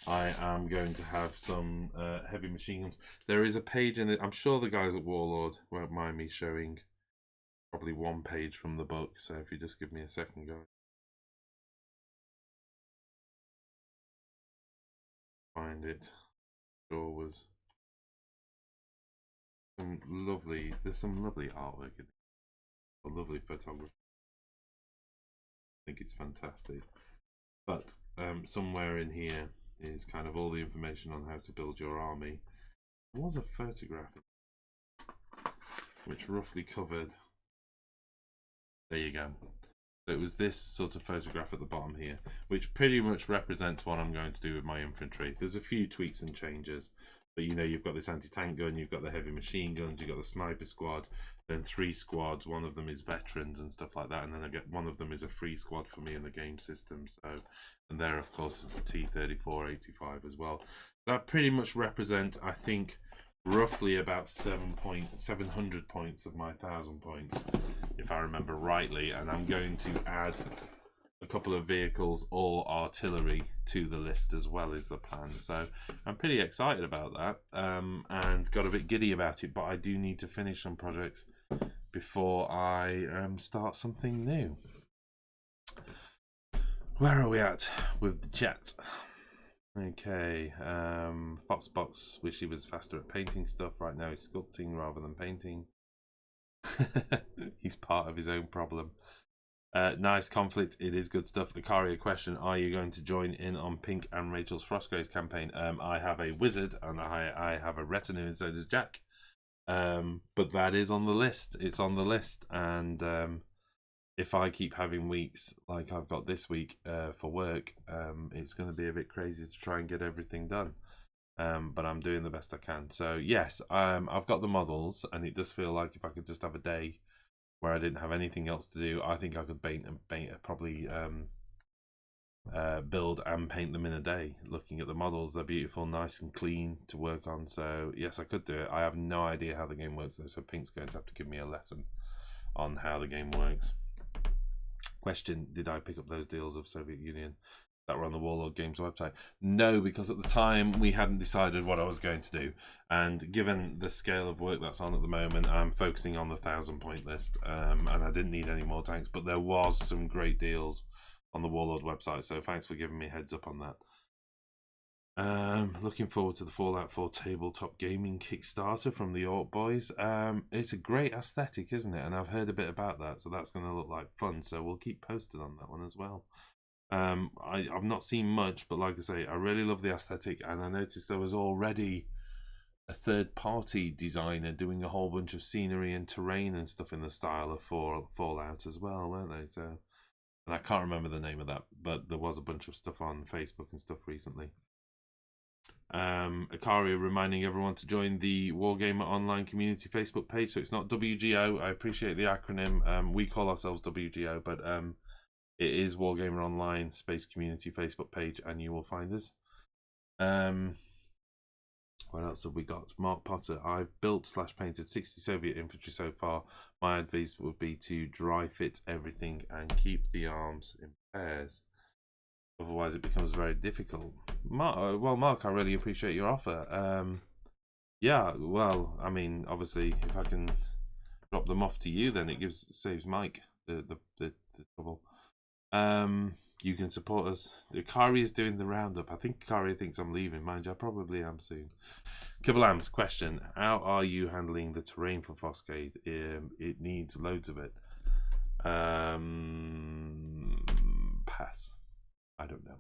I am going to have some heavy machine guns. There is a page in it. I'm sure the guys at Warlord won't mind me showing probably one page from the book. So if you just give me a second, guys. Find it. Sure was some lovely. There's some lovely artwork in it. A lovely photography. I think it's fantastic. But somewhere in here is kind of all the information on how to build your army. There was a photograph which roughly covered. There you go. So it was this sort of photograph at the bottom here, which pretty much represents what I'm going to do with my infantry. There's a few tweaks and changes, but you know, you've got this anti-tank gun, you've got the heavy machine guns, you've got the sniper squad, then 3 squads. One of them is veterans and stuff like that, and then I get one of them is a free squad for me in the game system. So, and there of course is the T-34-85 as well. That pretty much represents, I think, roughly about 700 points of my 1,000 points, if I remember rightly, and I'm going to add a couple of vehicles or artillery to the list as well, is the plan. So I'm pretty excited about that, and got a bit giddy about it, but I do need to finish some projects before I start something new. Where are we at with the chat? Okay, Foxbox wish he was faster at painting stuff. Right now he's sculpting rather than painting. He's part of his own problem. Nice conflict, it is good stuff. Ikari, a question: are you going to join in on Pink and Rachel's Frostgraves campaign? I have a wizard and I have a retinue, and so does Jack. But that is on the list. It's on the list, and if I keep having weeks like I've got this week for work, it's going to be a bit crazy to try and get everything done. But I'm doing the best I can. So yes, I've got the models, and it does feel like if I could just have a day where I didn't have anything else to do, I think I could probably build and paint them in a day. Looking at the models, they're beautiful, nice and clean to work on. So yes, I could do it. I have no idea how the game works though, so Pink's going to have to give me a lesson on how the game works. Question: did I pick up those deals of Soviet Union that were on the Warlord Games website? No, because at the time we hadn't decided what I was going to do, and given the scale of work that's on at the moment, I'm focusing on the 1,000-point list, and I didn't need any more tanks, but there was some great deals on the Warlord website, so thanks for giving me a heads up on that. Looking forward to the Fallout 4 tabletop gaming Kickstarter from the Orc Boys. It's a great aesthetic, isn't it? And I've heard a bit about that, so that's going to look like fun. So we'll keep posted on that one as well. I've not seen much, but like I say, I really love the aesthetic, and I noticed there was already a third-party designer doing a whole bunch of scenery and terrain and stuff in the style of Fallout as well, weren't they? So, and I can't remember the name of that, but there was a bunch of stuff on Facebook and stuff recently. Ikari reminding everyone to join the Wargamer Online Community Facebook page. So it's not WGO. I appreciate the acronym. We call ourselves WGO, but it is Wargamer Online Space Community Facebook page, and you will find us. What else have we got? Mark Potter: I've built / painted 60 Soviet infantry so far. My advice would be to dry fit everything and keep the arms in pairs. Otherwise, it becomes very difficult. Mark, I really appreciate your offer. Yeah, well, I mean, obviously, if I can drop them off to you, then it saves Mike the trouble. You can support us. Kari is doing the roundup. I think Kari thinks I'm leaving. Mind you, I probably am soon. Kabbalam's question: how are you handling the terrain for Frostgrave? It needs loads of it. Pass. I don't know.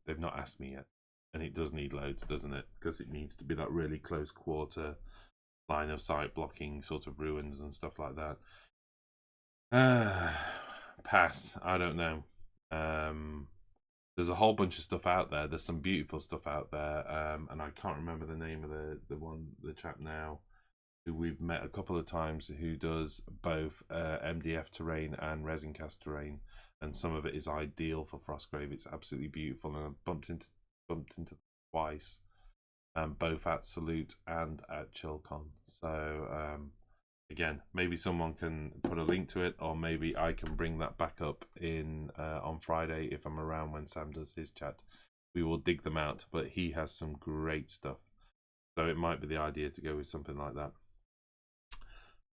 They've not asked me yet, and it does need loads, doesn't it? Because it needs to be that really close quarter line of sight blocking sort of ruins and stuff like that. Pass. I don't know. There's a whole bunch of stuff out there. There's some beautiful stuff out there, and I can't remember the name of the chap now, who we've met a couple of times, who does both MDF terrain and resin cast terrain, and some of it is ideal for Frostgrave. It's absolutely beautiful, and I bumped into twice, both at Salute and at ChillCon. So again, maybe someone can put a link to it, or maybe I can bring that back up in on Friday if I'm around when Sam does his chat. We will dig them out, but he has some great stuff, so it might be the idea to go with something like that.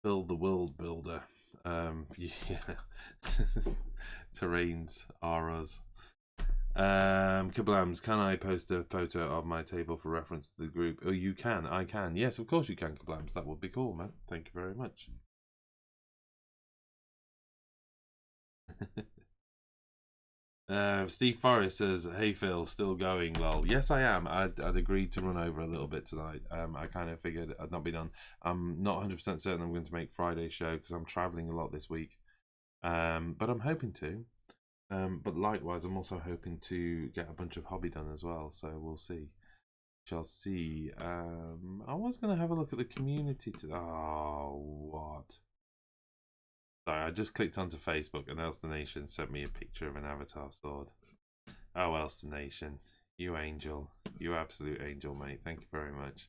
Build the world builder. Yeah. Terrains are us. Kablams, can I post a photo of my table for reference to the group? Oh, you can. I can. Yes, of course you can, Kablams. That would be cool, man. Thank you very much. Steve Forrest says, "Hey Phil, still going? Lol." Yes, I am. I'd agreed to run over a little bit tonight. I kind of figured I'd not be done. I'm not 100% certain I'm going to make Friday's show because I'm traveling a lot this week. But I'm hoping to. But likewise, I'm also hoping to get a bunch of hobby done as well. So we'll see. Shall see. I was going to have a look at the community. Oh, what? Sorry, I just clicked onto Facebook and Elster Nation sent me a picture of an Avatar sword. Oh, Elster Nation, you angel, you absolute angel, mate. Thank you very much.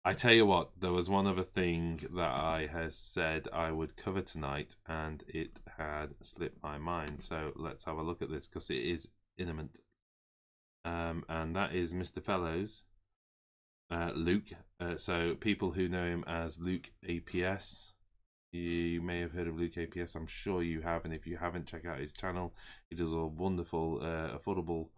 I tell you what, there was one other thing that I had said I would cover tonight, and it had slipped my mind. So let's have a look at this because it is imminent. And that is Mr. Fellows, Luke. So people who know him as Luke APS. You may have heard of Luke APS. I'm sure you have, and if you haven't, check out his channel. He does a wonderful, affordable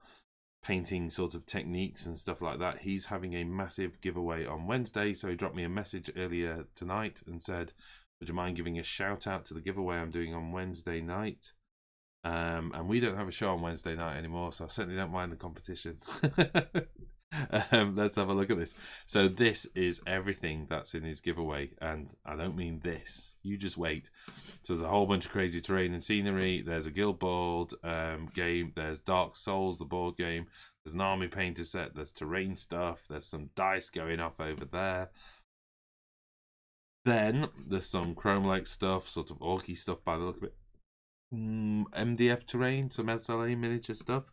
painting sort of techniques and stuff like that. He's having a massive giveaway on Wednesday, so he dropped me a message earlier tonight and said, would you mind giving a shout out to the giveaway I'm doing on Wednesday night? And we don't have a show on Wednesday night anymore, so I certainly don't mind the competition. Let's have a look at this. So this is everything that's in his giveaway, and I don't mean this. You just wait. So there's a whole bunch of crazy terrain and scenery. There's a Guild Board game. There's Dark Souls, the board game. There's an army painter set. There's terrain stuff. There's some dice going off over there. Then there's some Chrome-like stuff, sort of orky stuff by the look of it. MDF terrain, some SLA miniature stuff.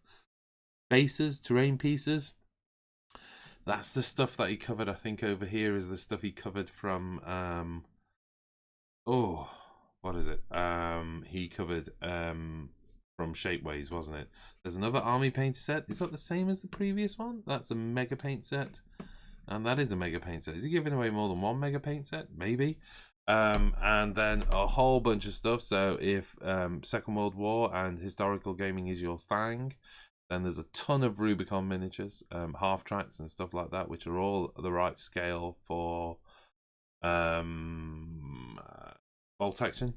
Bases, terrain pieces. That's the stuff that he covered. I think over here is the stuff he covered from what is it? He covered from Shapeways, wasn't it? There's another army paint set. Is that the same as the previous one? That's a mega paint set. And that is a mega paint set. Is he giving away more than one mega paint set? Maybe. And then a whole bunch of stuff. So if Second World War and historical gaming is your thing, then there's a ton of Rubicon miniatures, half tracks and stuff like that, which are all the right scale for bolt action.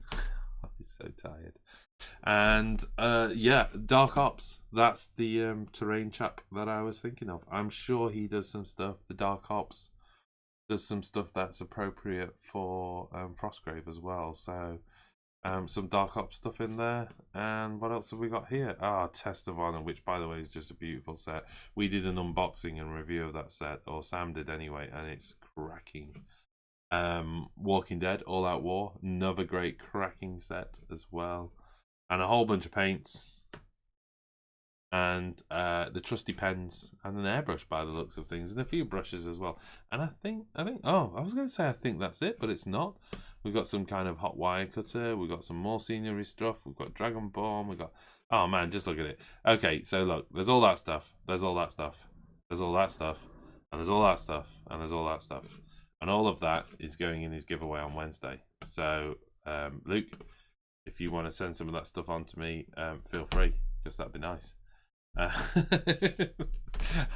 I'm so tired. And yeah, Dark Ops. That's the terrain chap that I was thinking of. I'm sure he does some stuff. The Dark Ops does some stuff that's appropriate for Frostgrave as well. So some Dark Ops stuff in there. And what else have we got here? Test of Honor, which by the way is just a beautiful set. We did an unboxing and review of that set, or Sam did anyway, and it's cracking. Walking Dead, All Out War, another great cracking set as well. And a whole bunch of paints. And the trusty pens and an airbrush by the looks of things, and a few brushes as well. And I think I was going to say I think that's it, but it's not. We've got some kind of hot wire cutter. We've got some more scenery stuff. We've got Dragonborn. We've got Oh man, just look at it. Okay, so look, there's all that stuff. There's all that stuff. There's all that stuff. And there's all that stuff. And there's all that stuff. And all of that is going in his giveaway on Wednesday. So, Luke, if you want to send some of that stuff on to me, feel free, because that'd be nice.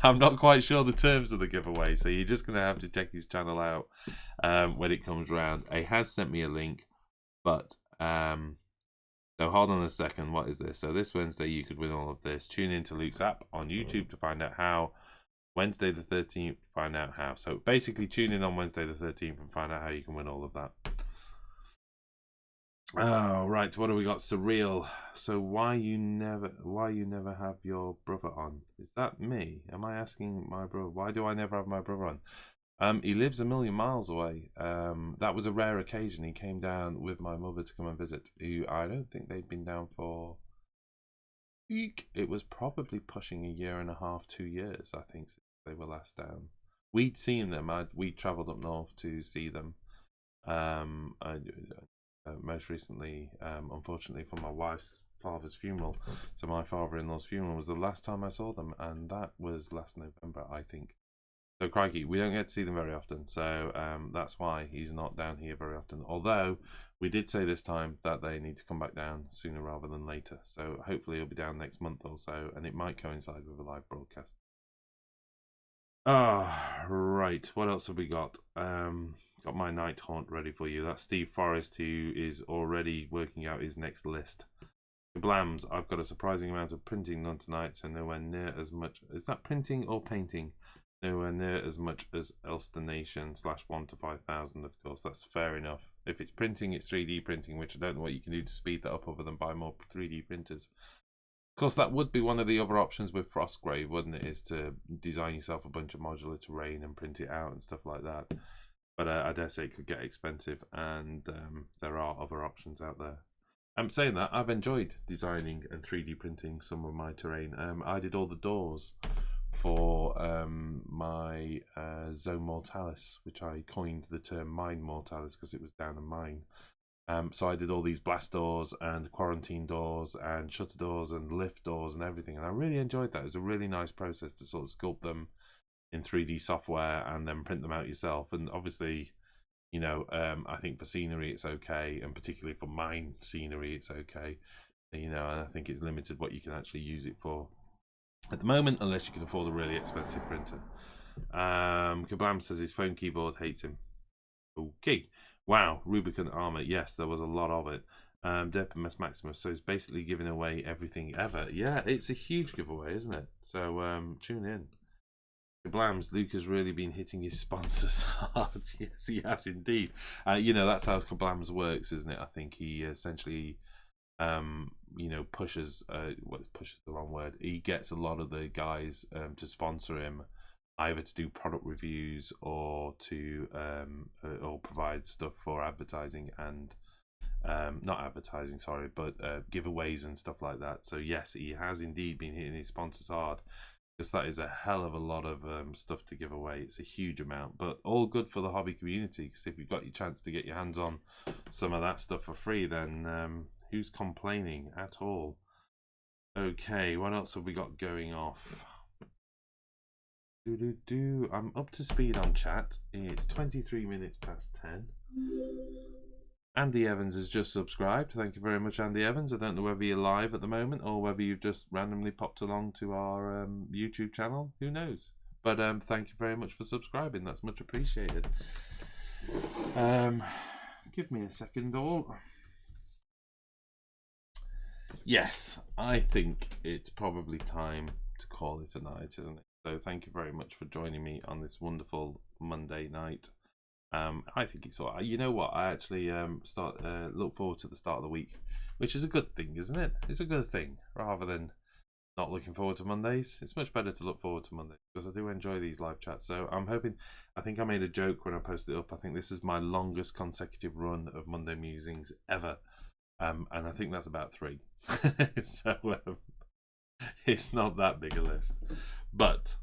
I'm not quite sure the terms of the giveaway, so you're just going to have to check his channel out when it comes round. He has sent me a link, but so hold on a second. What is this? So this Wednesday you could win all of this. Tune into Luke's app on YouTube to find out how. Wednesday the 13th, find out how. So basically tune in on Wednesday the 13th and find out how you can win all of that. Oh, right. What do we got? Surreal. So why you never have your brother on? Is that me? Am I asking my brother? Why do I never have my brother on? He lives a million miles away. That was a rare occasion. He came down with my mother to come and visit. Who I don't think they'd been down for. It was probably pushing a year and a half, 2 years. I think since they were last down. We'd seen them. We travelled up north to see them. Most recently, unfortunately, for my wife's father's funeral. So my father-in-law's funeral was the last time I saw them, and that was last November, I think. So crikey, we don't get to see them very often, so that's why he's not down here very often. Although we did say this time that they need to come back down sooner rather than later. So hopefully he'll be down next month or so, and it might coincide with a live broadcast. Ah, right. What else have we got? Got my night haunt ready for you. That's Steve Forrest, who is already working out his next list. Blams, I've got a surprising amount of printing done tonight, so nowhere near as much. Is that printing or painting? Nowhere near as much as Ulster Nation /1 to 5,000, of course. That's fair enough. If it's printing, it's 3D printing, which I don't know what you can do to speed that up other than buy more 3D printers. Of course, that would be one of the other options with Frostgrave, wouldn't it? Is to design yourself a bunch of modular terrain and print it out and stuff like that. But I dare say it could get expensive, and there are other options out there. I'm saying that I've enjoyed designing and 3D printing some of my terrain. I did all the doors for my Zone Mortalis, which I coined the term Mine Mortalis because it was down a mine. So I did all these blast doors and quarantine doors and shutter doors and lift doors and everything, and I really enjoyed that. It was a really nice process to sort of sculpt them in 3D software and then print them out yourself. And obviously, you know, I think for scenery it's okay, and particularly for mine scenery it's okay, you know, and I think it's limited what you can actually use it for at the moment, unless you can afford a really expensive printer. Kablam says his phone keyboard hates him. Okay. Wow, Rubicon armor. Yes, there was a lot of it. Derpimus Maximus. So it's basically giving away everything ever. Yeah, it's a huge giveaway, isn't it? So tune in. Kablams, Luke has really been hitting his sponsors hard. Yes, he has indeed. You know, that's how Kablams works, isn't it? I think he essentially, you know, pushes. Pushes the wrong word. He gets a lot of the guys to sponsor him, either to do product reviews or to or provide stuff for advertising and not advertising, sorry, but giveaways and stuff like that. So yes, he has indeed been hitting his sponsors hard, because that is a hell of a lot of stuff to give away. It's a huge amount, but all good for the hobby community, because if you've got your chance to get your hands on some of that stuff for free, then who's complaining at all? Okay, what else have we got going off? I'm up to speed on chat. It's 23 minutes past 10. Andy Evans has just subscribed. Thank you very much, Andy Evans. I don't know whether you're live at the moment or whether you've just randomly popped along to our YouTube channel. Who knows? But thank you very much for subscribing. That's much appreciated. Give me a second, all. Yes, I think it's probably time to call it a night, isn't it? So thank you very much for joining me on this wonderful Monday night. I think it's all right. You know what? I actually look forward to the start of the week, which is a good thing, isn't it? It's a good thing, rather than not looking forward to Mondays. It's much better to look forward to Mondays, because I do enjoy these live chats. So I'm hoping, I think I made a joke when I posted it up. I think this is my longest consecutive run of Monday Musings ever. And I think that's about 3. So it's not that big a list. But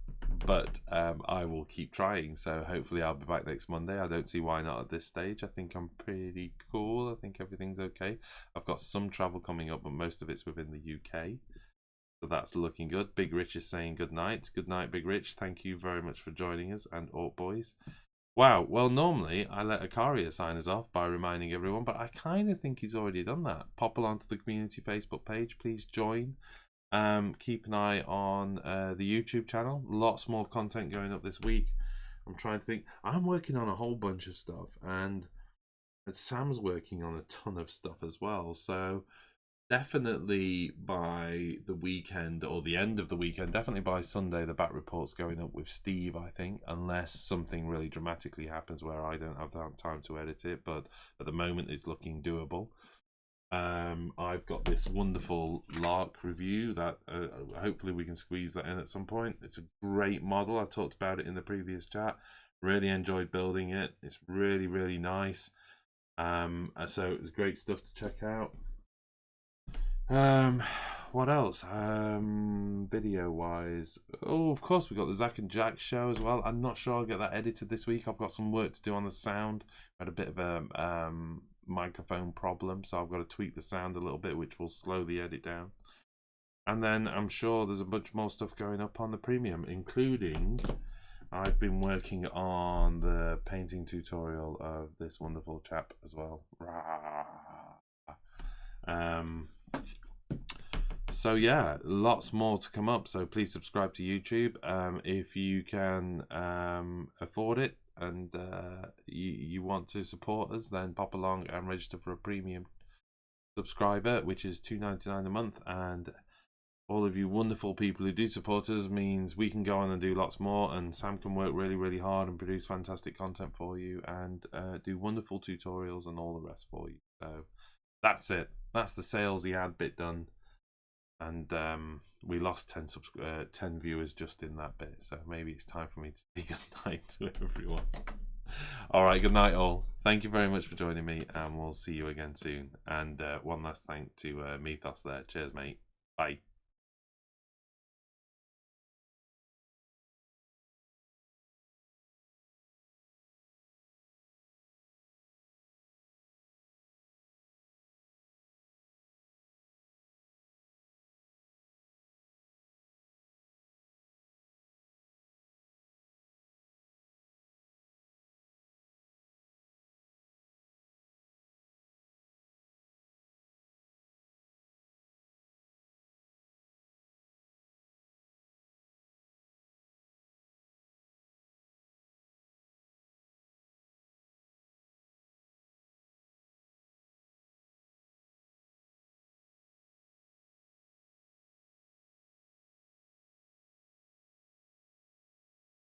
but I will keep trying. So hopefully I'll be back next Monday. I don't see why not at this stage. I think I'm pretty cool. I think everything's okay. I've got some travel coming up, but most of it's within the UK. So that's looking good. Big Rich is saying good night. Good night, Big Rich. Thank you very much for joining us, and Orc Boys. Wow, well, normally I let Akaria sign us off by reminding everyone, but I kind of think he's already done that. Pop along to the community Facebook page. Please join. Keep an eye on the YouTube channel. Lots more content going up this week. I'm trying to think. I'm working on a whole bunch of stuff, and Sam's working on a ton of stuff as well. So definitely by the weekend or the end of the weekend, definitely by Sunday, the back report's going up with Steve, I think, unless something really dramatically happens where I don't have that time to edit it. But at the moment, it's looking doable. I've got this wonderful Lark review that hopefully we can squeeze that in at some point. It's a great model. I talked about it in the previous chat. Really enjoyed building it. It's really, really nice. So it was great stuff to check out. What else? Video wise, oh, of course we got the Zach and Jack show as well. I'm not sure I'll get that edited this week. I've got some work to do on the sound. I had a bit of a microphone problem, so I've got to tweak the sound a little bit, which will slow the edit down. And then I'm sure there's a bunch more stuff going up on the premium, including I've been working on the painting tutorial of this wonderful chap as well. So yeah, lots more to come up, so please subscribe to YouTube if you can afford it, and you want to support us, then pop along and register for a premium subscriber, which is $2.99 a month. And all of you wonderful people who do support us means we can go on and do lots more, and Sam can work really, really hard and produce fantastic content for you, and do wonderful tutorials and all the rest for you. So that's it. That's the salesy ad bit done. And we lost 10 viewers just in that bit, so maybe it's time for me to say good night to everyone. All right, good night all. Thank you very much for joining me, and we'll see you again soon. And one last thank to Mythos there. Cheers, mate. Bye.